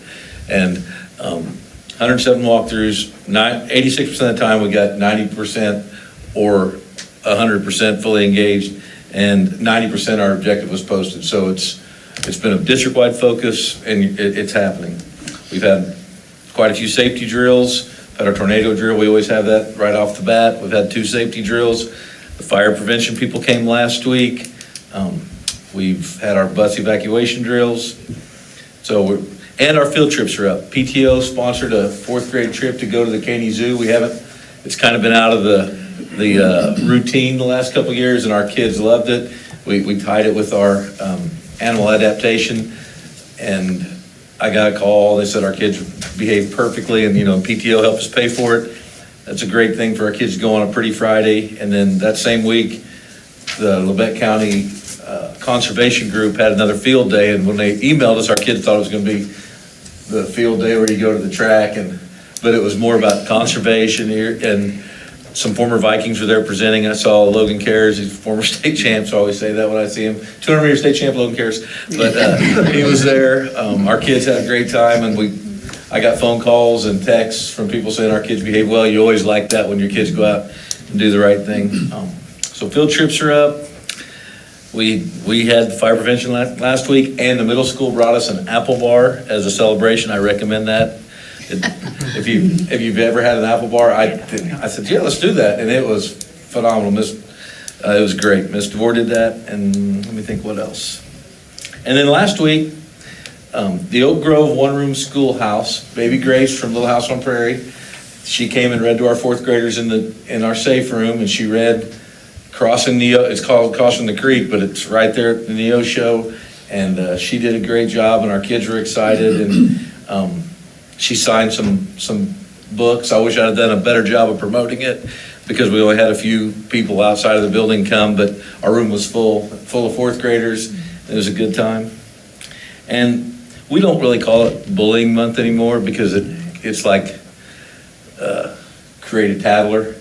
And 107 walkthroughs, 86% of the time we got 90% or 100% fully engaged, and 90% our objective was posted. So it's been a district-wide focus, and it's happening. We've had quite a few safety drills, had our tornado drill, we always have that right off the bat. We've had 2 safety drills. The fire prevention people came last week. We've had our bus evacuation drills. And our field trips are up. PTO sponsored a 4th grade trip to go to the Caney Zoo. It's kind of been out of the routine the last couple of years, and our kids loved it. We tied it with our animal adaptation, and I got a call. They said our kids behaved perfectly, and PTO helped us pay for it. That's a great thing for our kids to go on a pretty Friday. And then that same week, the Labette County Conservation Group had another field day, and when they emailed us, our kids thought it was going to be the field day where you go to the track, but it was more about conservation here, and some former Vikings were there presenting. I saw Logan Cares, he's former state champ, so I always say that when I see him. 200-meter state champ, Logan Cares. But he was there. Our kids had a great time, and I got phone calls and texts from people saying our kids behave well. You always like that when your kids go out and do the right thing. So field trips are up. We had fire prevention last week, and the middle school brought us an apple bar as a celebration. I recommend that. If you've ever had an apple bar, I said, yeah, let's do that. And it was phenomenal. It was great. Miss DeVore did that, and let me think what else. And then last week, the Oak Grove one-room schoolhouse, baby Grace from Little House on Prairie, she came and read to our 4th graders in our safe room, and she read it's called Crossing the Creek, but it's right there at the Neo show, and she did a great job, and our kids were excited, and she signed some books. I wish I'd have done a better job of promoting it because we only had a few people outside of the building come, but our room was full of 4th graders. It was a good time. And we don't really call it Bullying Month anymore because it's like Create a Tattler.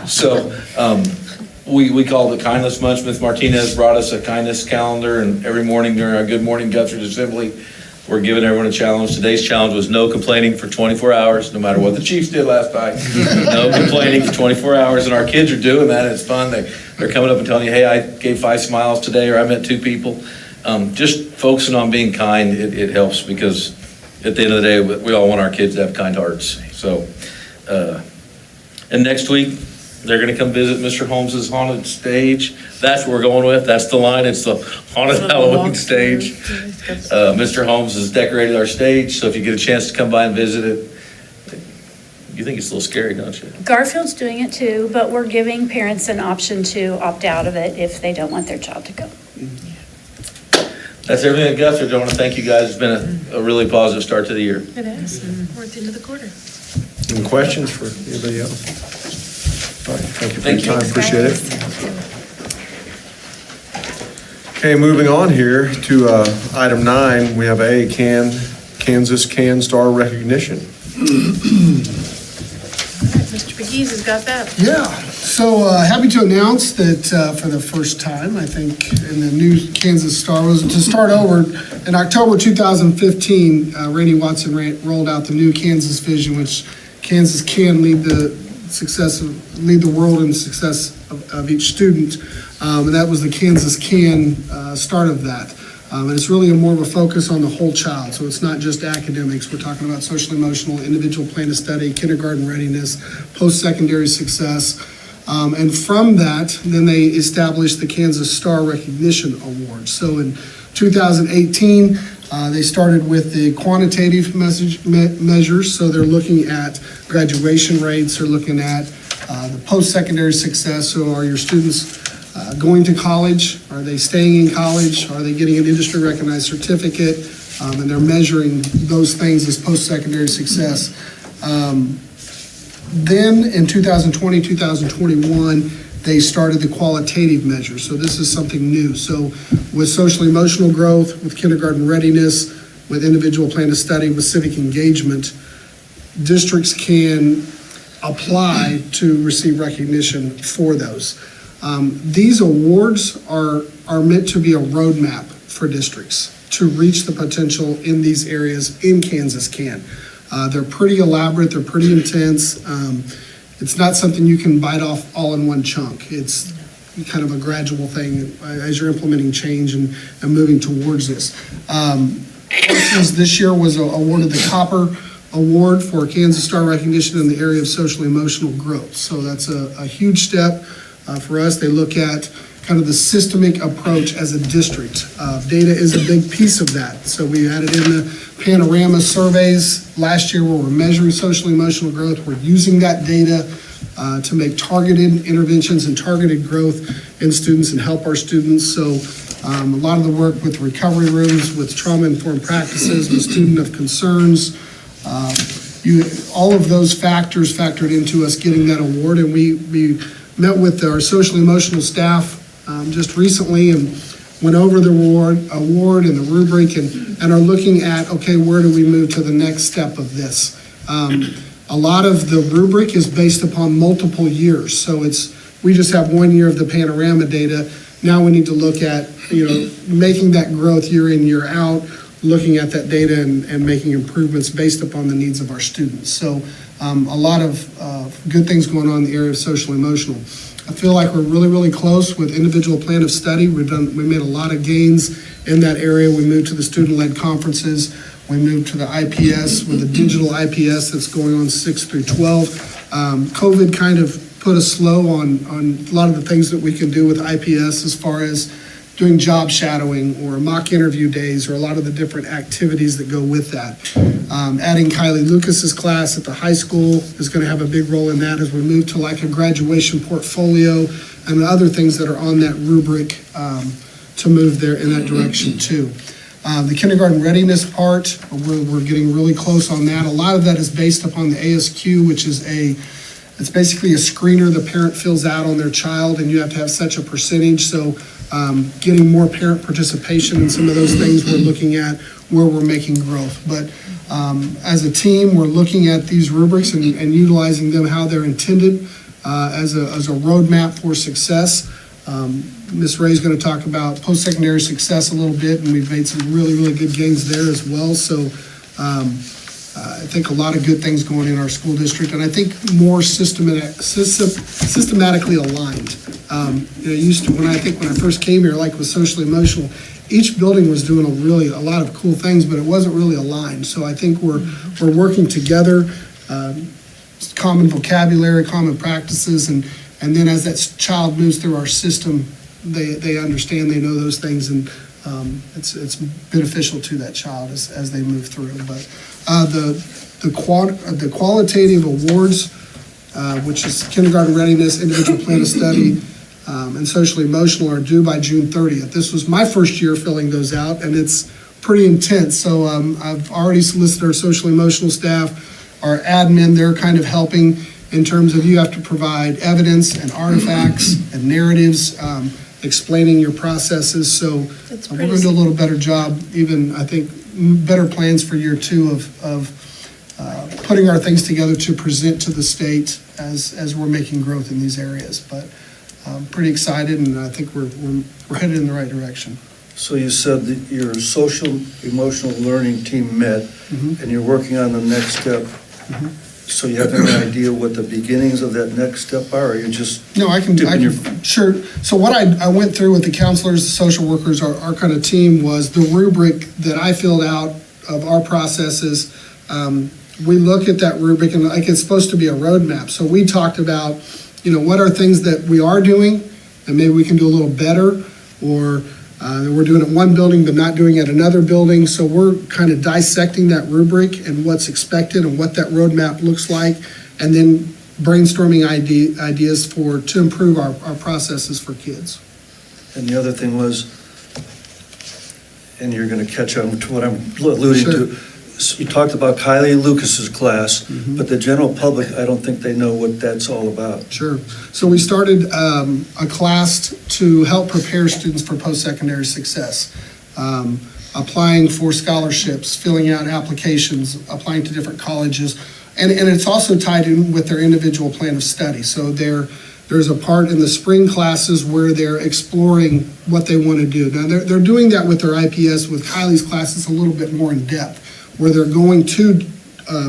So we call it Kindness Month. Ms. Martinez brought us a kindness calendar, and every morning during our Good Morning Guthridge Assembly, we're giving everyone a challenge. Today's challenge was no complaining for 24 hours, no matter what the Chiefs did last night. No complaining for 24 hours, and our kids are doing that. It's fun. They're coming up and telling you, hey, I gave 5 smiles today, or I met 2 people. Just focusing on being kind, it helps, because at the end of the day, we all want our kids to have kind hearts. So, and next week, they're going to come visit Mr. Holmes's haunted stage. That's what we're going with. That's the line. It's the haunted Halloween stage. Mr. Holmes has decorated our stage, so if you get a chance to come by and visit it, you think it's a little scary, don't you? Garfield's doing it too, but we're giving parents an option to opt out of it if they don't want their child to go. That's everything at Guthridge. I want to thank you guys. It's been a really positive start to the year. It is. We're at the end of the quarter. Any questions for anybody else? All right, thank you for your time. Appreciate it. Okay, moving on here to item 9, we have Kansas Can Star recognition. All right, Mr. McGee's has got that. Yeah, so happy to announce that for the first time, I think, in the new Kansas Star, was to start over. In October 2015, Randy Watson rolled out the new Kansas Vision, which Kansas can lead the world in the success of each student. And that was the Kansas Can start of that. And it's really more of a focus on the whole child. So it's not just academics. We're talking about social, emotional, individual plan of study, kindergarten readiness, post-secondary success. And from that, then they established the Kansas Star Recognition Award. So in 2018, they started with the quantitative measures. So they're looking at graduation rates. They're looking at the post-secondary success. So are your students going to college? Are they staying in college? Are they getting an industry-recognized certificate? and they're measuring those things as post-secondary success. Then in 2020, 2021, they started the qualitative measures. So this is something new. So with social emotional growth, with kindergarten readiness, with individual plan of study, with civic engagement, districts can apply to receive recognition for those. These awards are meant to be a roadmap for districts to reach the potential in these areas in Kansas can. They're pretty elaborate, they're pretty intense. It's not something you can bite off all in one chunk. It's kind of a gradual thing as you're implementing change and moving towards this. Parsons this year was awarded the Copper Award for Kansas Star recognition in the area of social emotional growth. So that's a huge step for us. They look at kind of the systemic approach as a district. Data is a big piece of that. So we added in the panorama surveys last year where we're measuring social emotional growth. We're using that data to make targeted interventions and targeted growth in students and help our students. So a lot of the work with recovery rooms, with trauma-informed practices, with student of concerns, all of those factors factored into us getting that award. And we met with our social emotional staff just recently and went over the award and the rubric and are looking at, okay, where do we move to the next step of this? A lot of the rubric is based upon multiple years. So we just have 1 year of the panorama data. Now we need to look at, making that growth year in, year out, looking at that data and making improvements based upon the needs of our students. So a lot of good things going on in the area of social emotional. I feel like we're really, really close with individual plan of study. We made a lot of gains in that area. We moved to the student-led conferences. We moved to the IPS with the digital IPS that's going on 6 through 12. COVID kind of put a slow on a lot of the things that we can do with IPS as far as doing job shadowing or mock interview days or a lot of the different activities that go with that. Adding Kylie Lucas's class at the high school is going to have a big role in that as we move to like a graduation portfolio and other things that are on that rubric to move there in that direction too. The kindergarten readiness part, we're getting really close on that. A lot of that is based upon the ASQ, which is it's basically a screener the parent fills out on their child, and you have to have such a percentage. So getting more parent participation in some of those things, we're looking at where we're making growth. But as a team, we're looking at these rubrics and utilizing them how they're intended as a roadmap for success. Ms. Ray's going to talk about post-secondary success a little bit, and we've made some really, really good gains there as well. So I think a lot of good things going in our school district, and I think more systematically aligned. When I first came here, like with social emotional, each building was doing a lot of cool things, but it wasn't really aligned. So I think we're working together, common vocabulary, common practices, and then as that child moves through our system, they understand, they know those things, and it's beneficial to that child as they move through. But the qualitative awards, which is kindergarten readiness, individual plan of study, and social emotional, are due by June 30th. This was my first year filling those out, and it's pretty intense. So I've already solicited our social emotional staff, our admin. They're kind of helping in terms of you have to provide evidence and artifacts and narratives, explaining your processes. So we're going to do a little better job, even I think better plans for year 2 of putting our things together to present to the state as we're making growth in these areas. But I'm pretty excited, and I think we're headed in the right direction. So you said that your social emotional learning team met, and you're working on the next step. So you have any idea what the beginnings of that next step are, or you just Sure. So what I went through with the counselors, the social workers, our kind of team was the rubric that I filled out of our processes. We look at that rubric and like it's supposed to be a roadmap. So we talked about, what are things that we are doing and maybe we can do a little better, or we're doing it in one building but not doing it at another building. So we're kind of dissecting that rubric and what's expected and what that roadmap looks like, and then brainstorming ideas to improve our processes for kids. And the other thing was, and you're going to catch on to what I'm alluding to. You talked about Kylie Lucas's class, but the general public, I don't think they know what that's all about. Sure. So we started a class to help prepare students for post-secondary success, applying for scholarships, filling out applications, applying to different colleges, and it's also tied in with their individual plan of study. So there's a part in the spring classes where they're exploring what they want to do. Now, they're doing that with their IPS. With Kylie's class, it's a little bit more in depth, where they're going to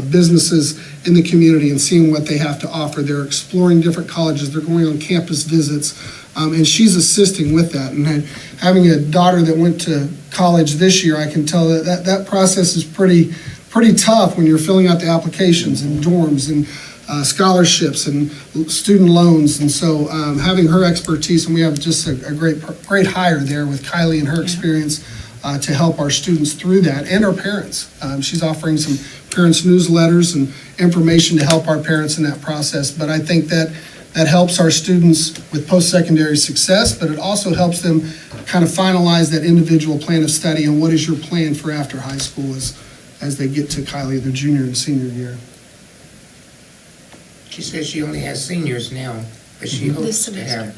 businesses in the community and seeing what they have to offer. They're exploring different colleges. They're going on campus visits, and she's assisting with that. And having a daughter that went to college this year, I can tell that process is pretty tough when you're filling out the applications and dorms and scholarships and student loans. And so having her expertise, and we have just a great hire there with Kylie and her experience to help our students through that, and our parents. She's offering some parents' newsletters and information to help our parents in that process. But I think that helps our students with post-secondary success, but it also helps them kind of finalize that individual plan of study and what is your plan for after high school as they get to Kylie, their junior and senior year. She says she only has seniors now, but she hopes to have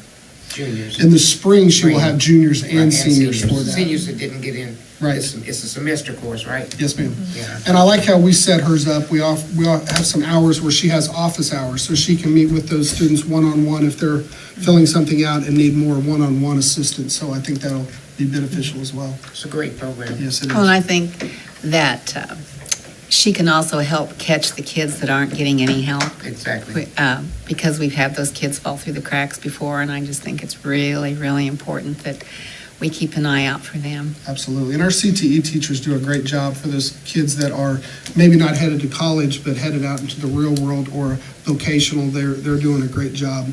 juniors. In the spring, she will have juniors and seniors for that. Seniors that didn't get in. Right. It's a semester course, right? Yes, ma'am. Yeah. And I like how we set hers up. We all have some hours where she has office hours, so she can meet with those students one-on-one if they're filling something out and need more one-on-one assistance. So I think that'll be beneficial as well. It's a great program. Yes, it is. Oh, and I think that she can also help catch the kids that aren't getting any help. Exactly. Because we've had those kids fall through the cracks before, and I just think it's really, really important that we keep an eye out for them. Absolutely. And our CTE teachers do a great job for those kids that are maybe not headed to college, but headed out into the real world or vocational. They're doing a great job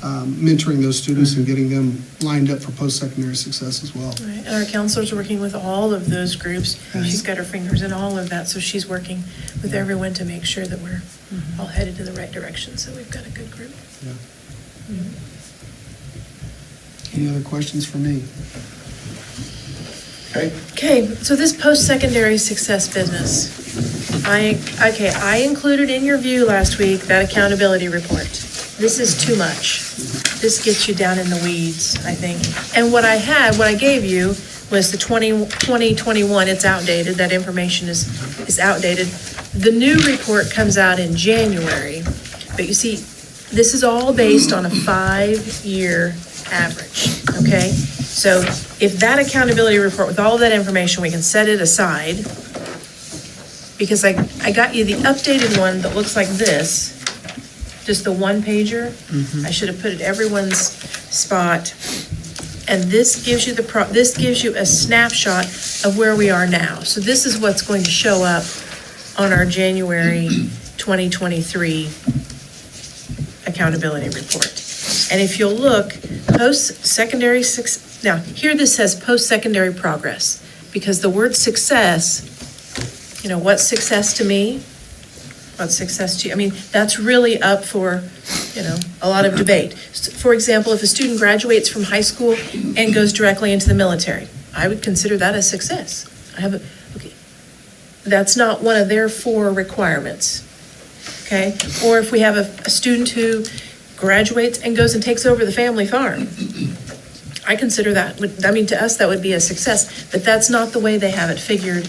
mentoring those students and getting them lined up for post-secondary success as well. Right. And our counselor's working with all of those groups. She's got her fingers in all of that, so she's working with everyone to make sure that we're all headed in the right direction, so we've got a good group. Any other questions for me? Okay, so this post-secondary success business, I included in your view last week that accountability report. This is too much. This gets you down in the weeds, I think. And what I gave you was the 2021, it's outdated, that information is outdated. The new report comes out in January, but you see, this is all based on a 5-year average, okay? So if that accountability report with all of that information, we can set it aside, because I got you the updated one that looks like this, just the one pager. I should have put it everyone's spot. And this gives you this gives you a snapshot of where we are now. So this is what's going to show up on our January 2023 accountability report. And if you'll look, post-secondary success, now here this says post-secondary progress, because the word success, what's success to me? What's success to you? I mean, that's really up for, a lot of debate. For example, if a student graduates from high school and goes directly into the military, I would consider that a success. That's not one of their 4 requirements, okay? Or if we have a student who graduates and goes and takes over the family farm, I consider that, to us, that would be a success, but that's not the way they have it figured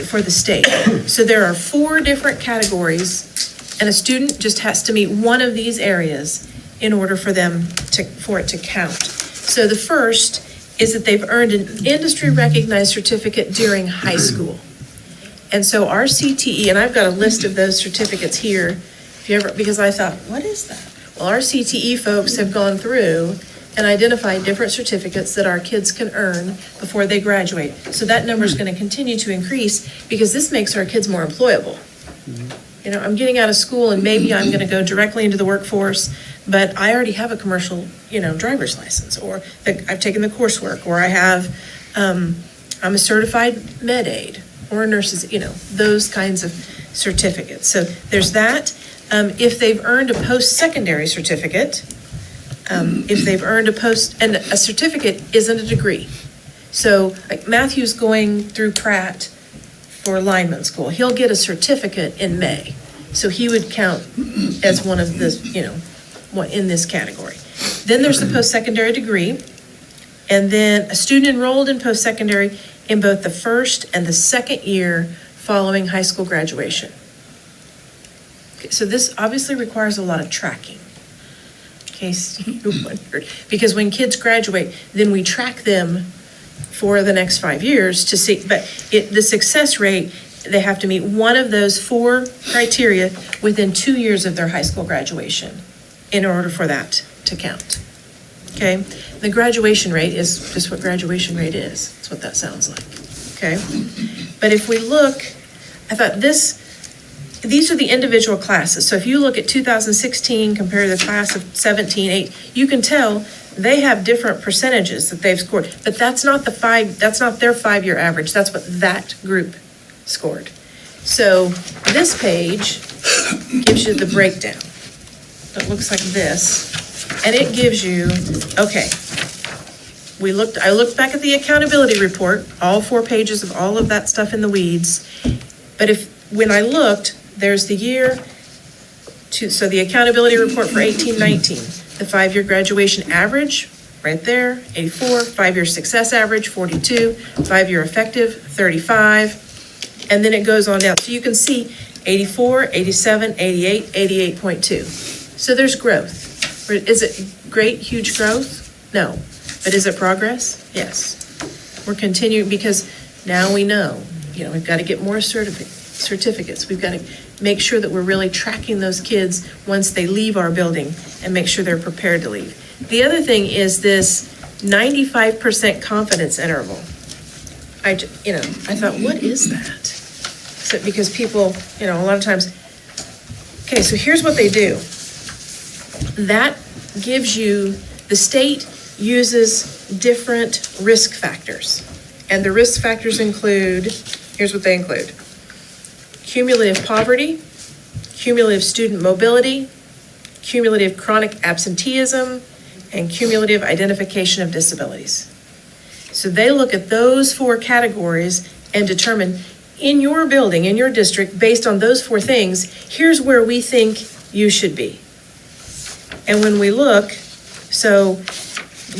for the state. So there are 4 different categories, and a student just has to meet one of these areas in order for it to count. So the first is that they've earned an industry-recognized certificate during high school. And so our CTE, and I've got a list of those certificates here, because I thought, what is that? Well, our CTE folks have gone through and identified different certificates that our kids can earn before they graduate. So that number is going to continue to increase, because this makes our kids more employable. I'm getting out of school and maybe I'm going to go directly into the workforce, but I already have a commercial, driver's license, or I've taken the coursework, or I'm a certified med aide, or a nurse's, those kinds of certificates. So there's that. If they've earned a post-secondary certificate, and a certificate isn't a degree. So like Matthew's going through Pratt for lineman school. He'll get a certificate in May. So he would count as one of the, one in this category. Then there's the post-secondary degree. And then a student enrolled in post-secondary in both the first and the second year following high school graduation. Okay, so this obviously requires a lot of tracking, in case you wondered. Because when kids graduate, then we track them for the next 5 years to see, but the success rate, they have to meet one of those 4 criteria within 2 years of their high school graduation in order for that to count. Okay? The graduation rate is just what graduation rate is. That's what that sounds like. Okay? But if we look, I thought these are the individual classes. So if you look at 2016 compared to the class of 17, 8, you can tell they have different percentages that they've scored. But that's not their 5-year average. That's what that group scored. So this page gives you the breakdown. It looks like this. And it gives you, okay, I looked back at the accountability report, all 4 pages of all of that stuff in the weeds. But when I looked, there's the year, so the accountability report for 18-19, the 5-year graduation average, right there, 84, 5-year success average, 42, 5-year effective, 35, and then it goes on down. So you can see 84, 87, 88, 88.2. So there's growth. Is it great, huge growth? No. But is it progress? Yes. We're continuing because now we know, we've got to get more certificates. We've got to make sure that we're really tracking those kids once they leave our building and make sure they're prepared to leave. The other thing is this 95% confidence interval. I thought, what is that? So, because people, a lot of times, okay, so here's what they do. That gives you, the state uses different risk factors. And the risk factors include, here's what they include: cumulative poverty, cumulative student mobility, cumulative chronic absenteeism, and cumulative identification of disabilities. So they look at those 4 categories and determine, in your building, in your district, based on those 4 things, here's where we think you should be. And when we look, so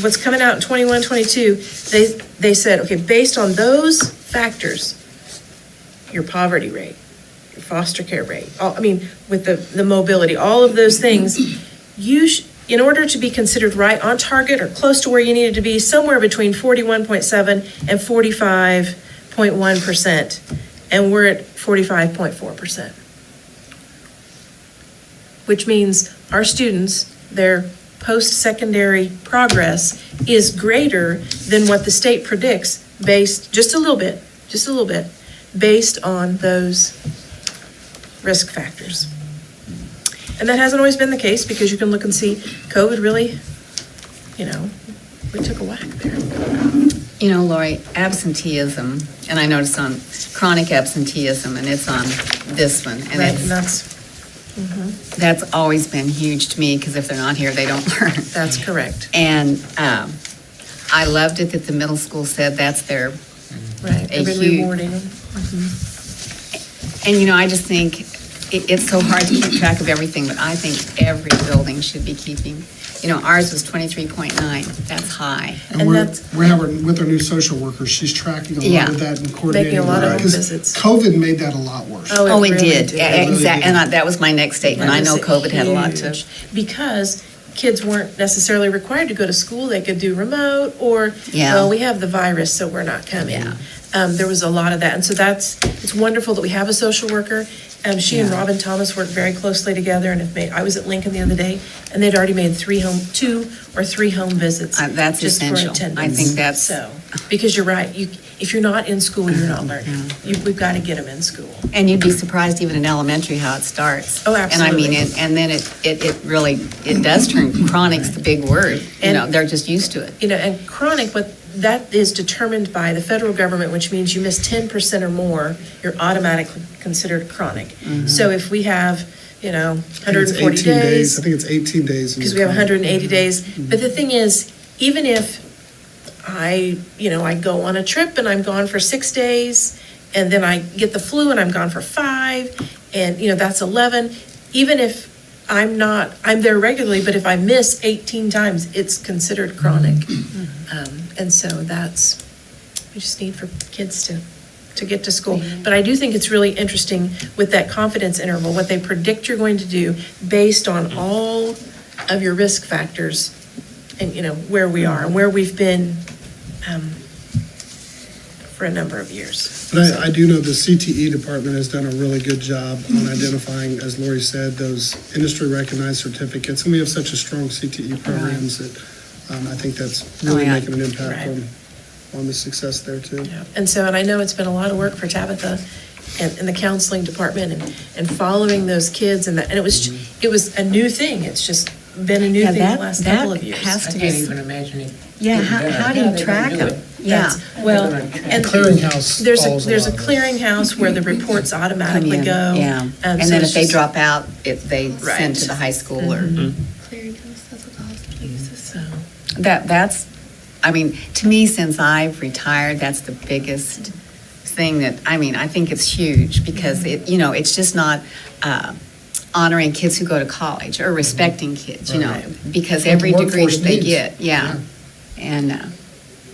what's coming out in 21-22, they said, okay, based on those factors, your poverty rate, your foster care rate, with the mobility, all of those things, in order to be considered right on target or close to where you needed to be, somewhere between 41.7 and 45.1%, and we're at 45.4%. Which means our students, their post-secondary progress is greater than what the state predicts based, just a little bit, based on those risk factors. And that hasn't always been the case because you can look and see COVID really, we took a whack there. Lori, absenteeism, and I noticed on chronic absenteeism, and it's on this one. And right, that's always been huge to me because if they're not here, they don't learn. That's correct. And I loved it that the middle school said that's their right. They've been rewarding them. And I just think it's so hard to keep track of everything, but I think every building should be keeping. Ours was 23.9. That's high. And we have with our new social worker, she's tracking a lot of that and coordinating. Making a lot of home because visits. COVID made that a lot worse. Oh, it really did. Exactly. And that was my next statement. I know COVID had a lot to. Because kids weren't necessarily required to go to school. They could do remote or, well, we have the virus, so we're not coming. Yeah. There was a lot of that. And so it's wonderful that we have a social worker. She and Robin Thomas work very closely together and I was at Lincoln the other day and they'd already made 2 or 3 home visits. That's just essential. For attendance. I think that's. So, because you're right. If you're not in school, you're not learning. We've got to get them in school. And you'd be surprised even in elementary how it starts. Oh, absolutely. And and then it really does turn, chronic's the big word. They're just used to it. And chronic, that is determined by the federal government, which means you miss 10% or more, you're automatically considered chronic. Mm-hmm. So if we have, 140 days. I think it's 18 days. Because we have 180 days. But the thing is, even if I go on a trip and I'm gone for 6 days, and then I get the flu and I'm gone for 5, and, that's 11. Even if I'm there regularly, but if I miss 18 times, it's considered chronic. And so we just need for kids to get to school. But I do think it's really interesting with that confidence interval, what they predict you're going to do based on all of your risk factors and, where we are and where we've been for a number of years. But I do know the CTE department has done a really good job on identifying, as Lori said, those industry-recognized certificates. And we have such a strong CTE programs that I think that's really making an impact on the success there too. Yeah. And I know it's been a lot of work for Tabitha and the counseling department and following those kids, and it was a new thing. It's just been a new thing the last couple of years. I can't even imagine it. Yeah, how do you track them? Yeah, well, and Clearinghouse there's follows a a lot of clearinghouse where the reports automatically go. Yeah, and so then it's if they just- drop out, they send to the high school or. Clearinghouse, that's what the hospital uses. So, That's, to me, since I've retired, that's the biggest thing that, I think it's huge because it's just not honoring kids who go to college or respecting kids, because every degree that they get, and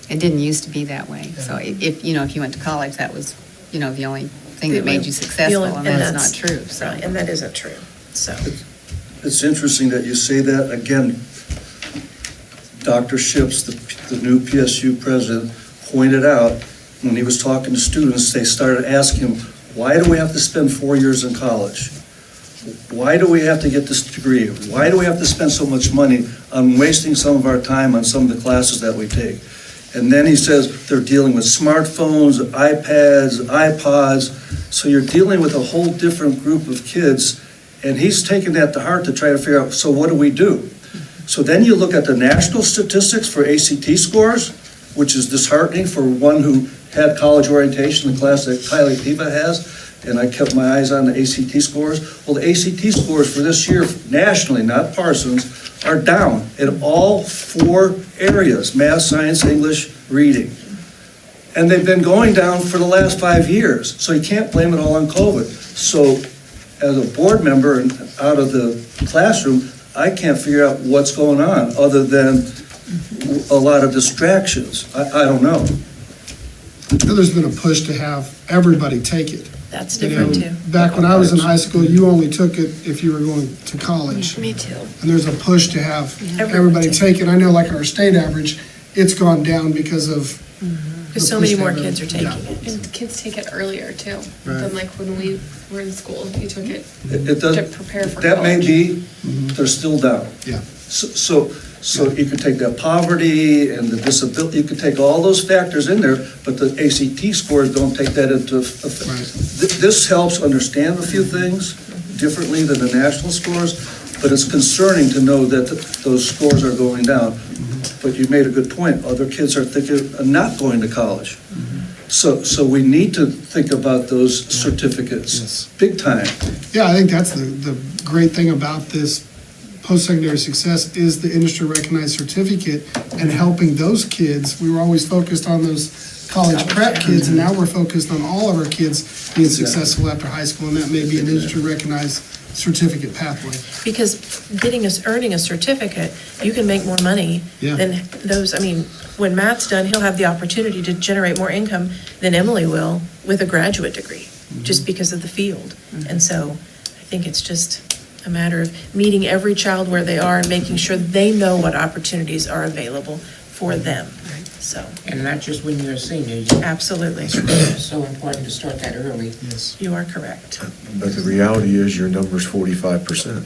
it didn't used to be that way. So if you went to college, that was, the only thing that made you successful, and that's not true, so. Right, and that isn't true, so. It's interesting that you say that. Again, Dr. Ships, the new PSU president, pointed out when he was talking to students, they started asking him, why do we have to spend 4 years in college? Why do we have to get this degree? Why do we have to spend so much money on wasting some of our time on some of the classes that we take? And then he says they're dealing with smartphones, iPads, iPods. So you're dealing with a whole different group of kids. And he's taken that to heart to try to figure out, so what do we do? So then you look at the national statistics for ACT scores, which is disheartening for one who had college orientation, the class that Kylie Piva has, and I kept my eyes on the ACT scores. Well, the ACT scores for this year nationally, not Parsons, are down in all 4 areas: math, science, English, reading. And they've been going down for the last 5 years, so you can't blame it all on COVID. So as a board member and out of the classroom, I can't figure out what's going on other than a lot of distractions. I don't know. There's been a push to have everybody take it. That's different too. Back when I was in high school, you only took it if you were going to college. Me too. And there's a push to have everybody take it. I know like our state average, it's gone down because of. Because so many more kids are taking it. And kids take it earlier too, Right. than like when we were in school, you took it It does, to prepare for that may college. be, they're still down. Yeah. So you could take that poverty and the disability, you could take all those factors in there, but the ACT scores don't take that into effect. This helps understand a few things differently than the national scores, but it's concerning to know that those scores are going down. But you made a good point. Other kids are thinking of not going to college. So we need to think about those certificates, big time. Yeah, I think that's the great thing about this post-secondary success is the industry-recognized certificate and helping those kids. We were always focused on those college prep kids, and now we're focused on all of our kids being successful after high school, and that may be an industry-recognized certificate pathway. Because earning a certificate, you can make more money than those. When Matt's done, he'll have the opportunity to generate more income than Emily will with a graduate degree, just because of the field. And so I think it's just a matter of meeting every child where they are and making sure they know what opportunities are available for them. So. And not just when you're a senior. Absolutely. It's so important to start that early. Yes. You are correct. But the reality is your number's 45%.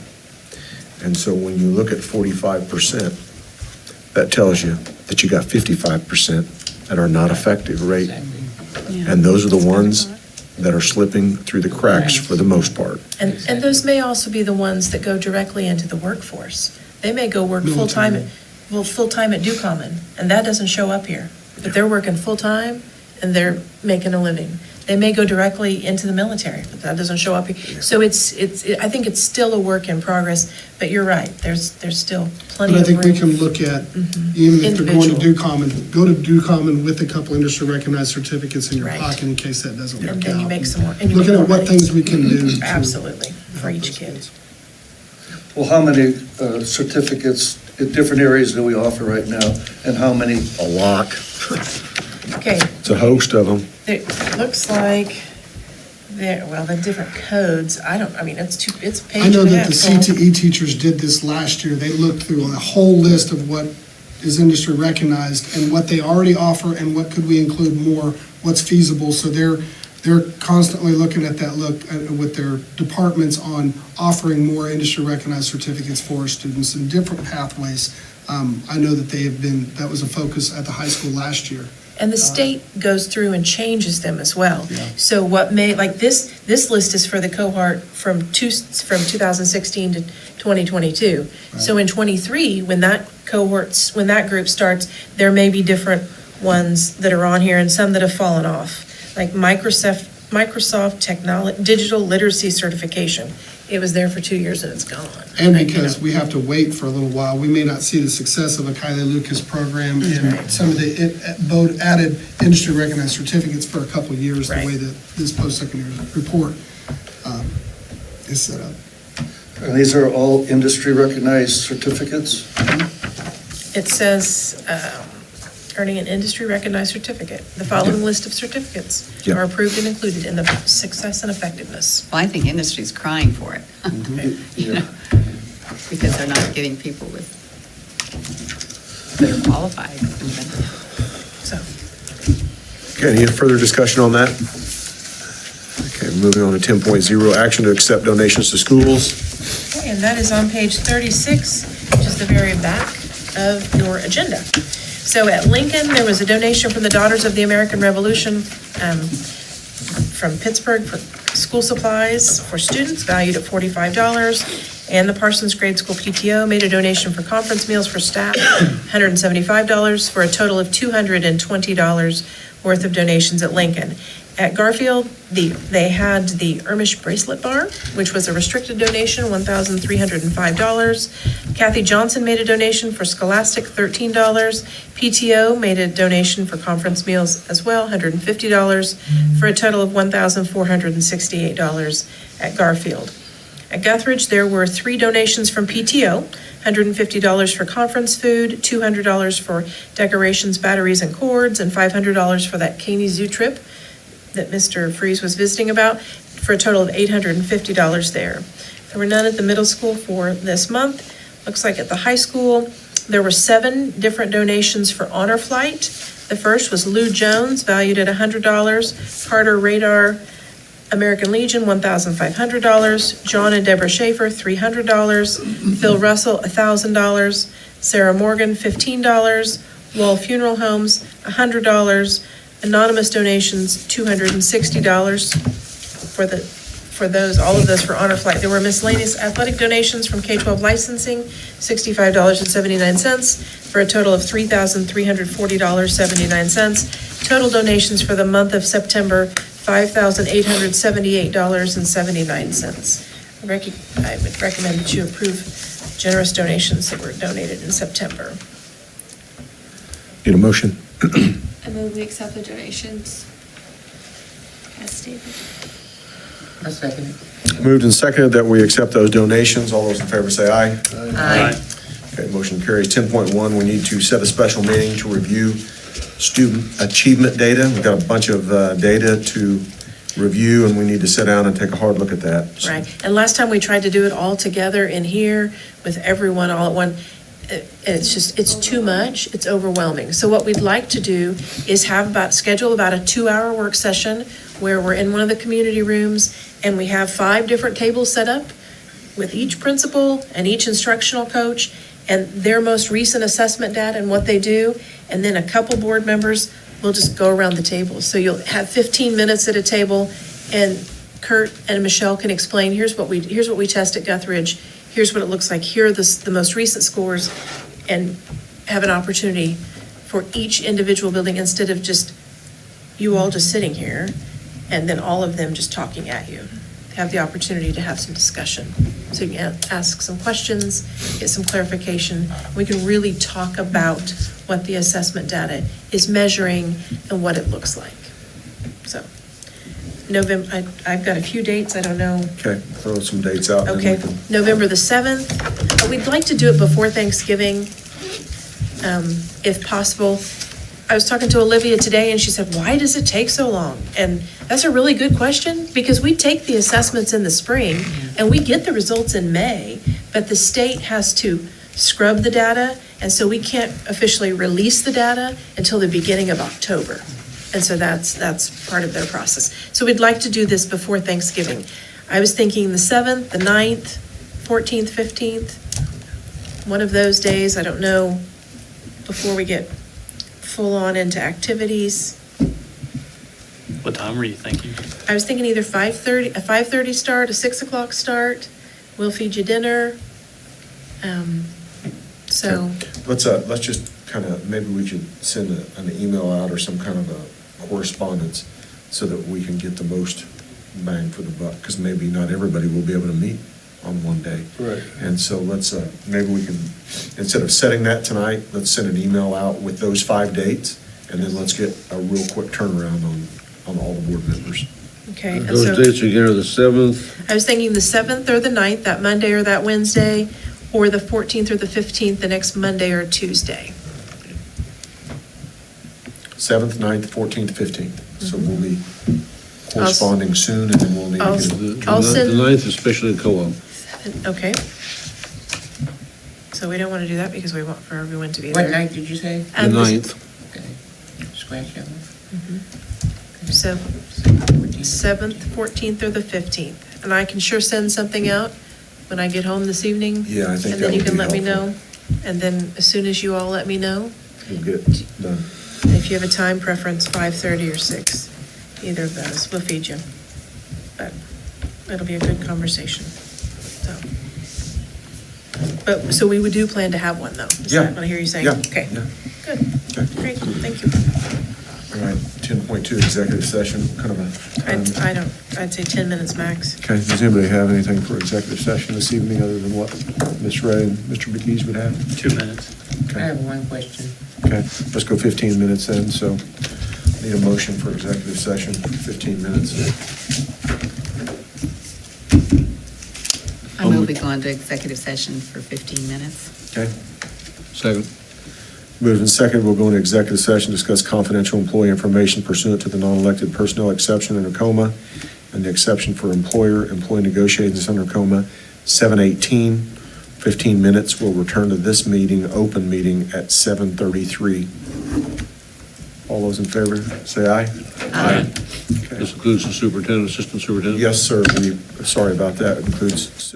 And so when you look at 45%, that tells you that you got 55% that are not effective rate. And those are the ones that are slipping through the cracks for the most part. And those may also be the ones that go directly into the workforce. They may go work full-time at Ducommon, and that doesn't show up here. But they're working full-time, and they're making a living. They may go directly into the military, but that doesn't show up here. So I think it's still a work in progress, but you're right, there's still plenty But I of room. think we can look at, even if they're going to Individual. DuCommon, go to DuCommon with a couple industry recognized certificates in your Right. pocket in case that doesn't work out. And then you make some more. and you make Looking more at what money. things we can do. to Absolutely, for each kid. Well, how many certificates in different areas do we offer right now? And how many? A lot. Okay, It's a host of them. it looks like the different codes, it's a page I know and a that half the full. CTE teachers did this last year. They looked through a whole list of what is industry recognized and what they already offer and what could we include more, what's feasible. So they're constantly looking at that with their departments on offering more industry recognized certificates for our students in different pathways. I know that that was a focus at the high school last year. And the state goes through and changes them as well. Yeah. So this list is for the cohort from 2016 to 2022. So in '23, when that group starts, there may be different ones that are on here and some that have fallen off, like Microsoft Digital Literacy Certification. It was there for 2 years and it's gone. And because we have to wait for a little while, we may not see the success of a Kylie Lucas program and some of the added industry recognized certificates for a couple of years, the Right. way that this post-secondary report is set up. And these are all industry recognized certificates? It says, earning an industry recognized certificate. The following list of certificates Yeah. are approved and included in the success and effectiveness. Well, I think industry's crying for it. You know, because they're not getting people that are qualified. So, Okay, any further discussion on that? Okay, moving on to 10.0, action to accept donations to schools. okay, and that is on page 36, which is the very back of your agenda. So at Lincoln, there was a donation from the Daughters of the American Revolution from Pittsburgh for school supplies for students valued at $45. And the Parsons Grade School PTO made a donation for conference meals for staff, $175, for a total of $220 worth of donations at Lincoln. At Garfield, they had the Ermish bracelet bar, which was a restricted donation, $1,305. Kathy Johnson made a donation for Scholastic, $13. PTO made a donation for conference meals as well, $150, for a total of $1,468 at Garfield. At Guthridge, there were 3 donations from PTO, $150 for conference food, $200 for decorations, batteries, and cords, and $500 for that Caney Zoo trip that Mr. Freeze was visiting about, for a total of $850 there. There were none at the middle school for this month. Looks like at the high school, there were 7 different donations for Honor Flight. The first was Lou Jones, valued at $100. Carter Radar American Legion, $1,500. John and Deborah Schaefer, $300. Phil Russell, $1,000. Sarah Morgan, $15. Wall Funeral Homes, $100. Anonymous donations, $260 for those, all of those for Honor Flight. There were miscellaneous athletic donations from K-12 licensing, $65.79, for a total of $3,340.79. Total donations for the month of September, $5,878.79. I would recommend that you approve generous donations that were donated in September. Need a motion? I move we accept the donations as stated. I second it. Moved and seconded that we accept those donations. All those in favor say aye. Aye. Okay, motion carries. 10.1, we need to set a special meeting to review student achievement data. We've got a bunch of data to review, and we need to sit down and take a hard look at that. So- Right, and last time we tried to do it all together in here with everyone all at one, it's too much, it's overwhelming. So what we'd like to do is schedule about a 2-hour work session where we're in one of the community rooms and we have 5 different tables set up with each principal and each instructional coach and their most recent assessment data and what they do, and then a couple board members will just go around the table. So you'll have 15 minutes at a table, and Kurt and Michelle can explain, here's what we test at Guthridge, here's what it looks like, here are the most recent scores, and have an opportunity for each individual building instead of just you all just sitting here, and then all of them just talking at you. Have the opportunity to have some discussion. So you can ask some questions, get some clarification. We can really talk about what the assessment data is measuring and what it looks like. So, November, I've got a few dates, I don't know. Okay, throw some dates out. and Okay, we can- November the 7th. We'd like to do it before Thanksgiving, if possible. I was talking to Olivia today, and she said, why does it take so long? And that's a really good question, because we take the assessments in the spring, and we get the results in May, but the state has to scrub the data, and so we can't officially release the data until the beginning of October. And so that's part of their process. So we'd like to do this before Thanksgiving. I was thinking the 7th, the 9th, 14th, 15th, one of those days, I don't know, before we get full on into activities. What time were you thinking? I was thinking either a 5:30 start, a 6 o'clock start. We'll feed you dinner. So, Let's just kind of, maybe we should send an email out or some kind of a correspondence so that we can get the most bang for the buck, because maybe not everybody will be able to meet on one day. Right. And so let's, maybe we can, instead of setting that tonight, let's send an email out with those 5 dates, and then let's get a real quick turnaround on all the board members. okay. And Those so dates again are the 7th, I was thinking the 7th or the 9th, that Monday or that Wednesday, or the 14th or the 15th, the next Monday or Tuesday. 7th, 9th, 14th, 15th. So we'll be corresponding soon, and then we'll need I'll- to get the I'll send- 9th, especially in co-op. Okay. So we don't want to do that because we want for everyone to be What there. night did you say? The 9th. Okay, scratch that one. So 7th, 14th, or the 15th. And I can sure send something out when I get home this evening. Yeah, I think And that then you would can be let me helpful. know. And then as soon as you all let me know, We'll get it done. and if you have a time preference, 5:30 or 6, either of those, we'll feed you. But it'll be a good conversation, so. But, so we do plan to have one, though? Is Yeah. that what I hear you saying? Yeah, Okay, yeah. good, Okay. great, thank you. All right, 10.2, executive session, kind of a. I'd say 10 minutes max. Okay, does anybody have anything for executive session this evening other than what Ms. Ray and Mr. McKees would have? 2 minutes. I Okay, have one question. okay, let's go 15 minutes then, so need a motion for executive session, 15 minutes. I move we go into executive session for 15 minutes. Okay, Second. moved and seconded, we'll go into executive session, discuss confidential employee information pursuant to the non-elected personnel exception in Tacoma and the exception for employer-employee negotiations under Tacoma, 7:18, 15 minutes. We'll return to this meeting, open meeting, at 7:33. All those in favor, say aye. Aye. Okay. This includes the superintendent, assistant superintendent? Yes, sir, sorry about that, it includes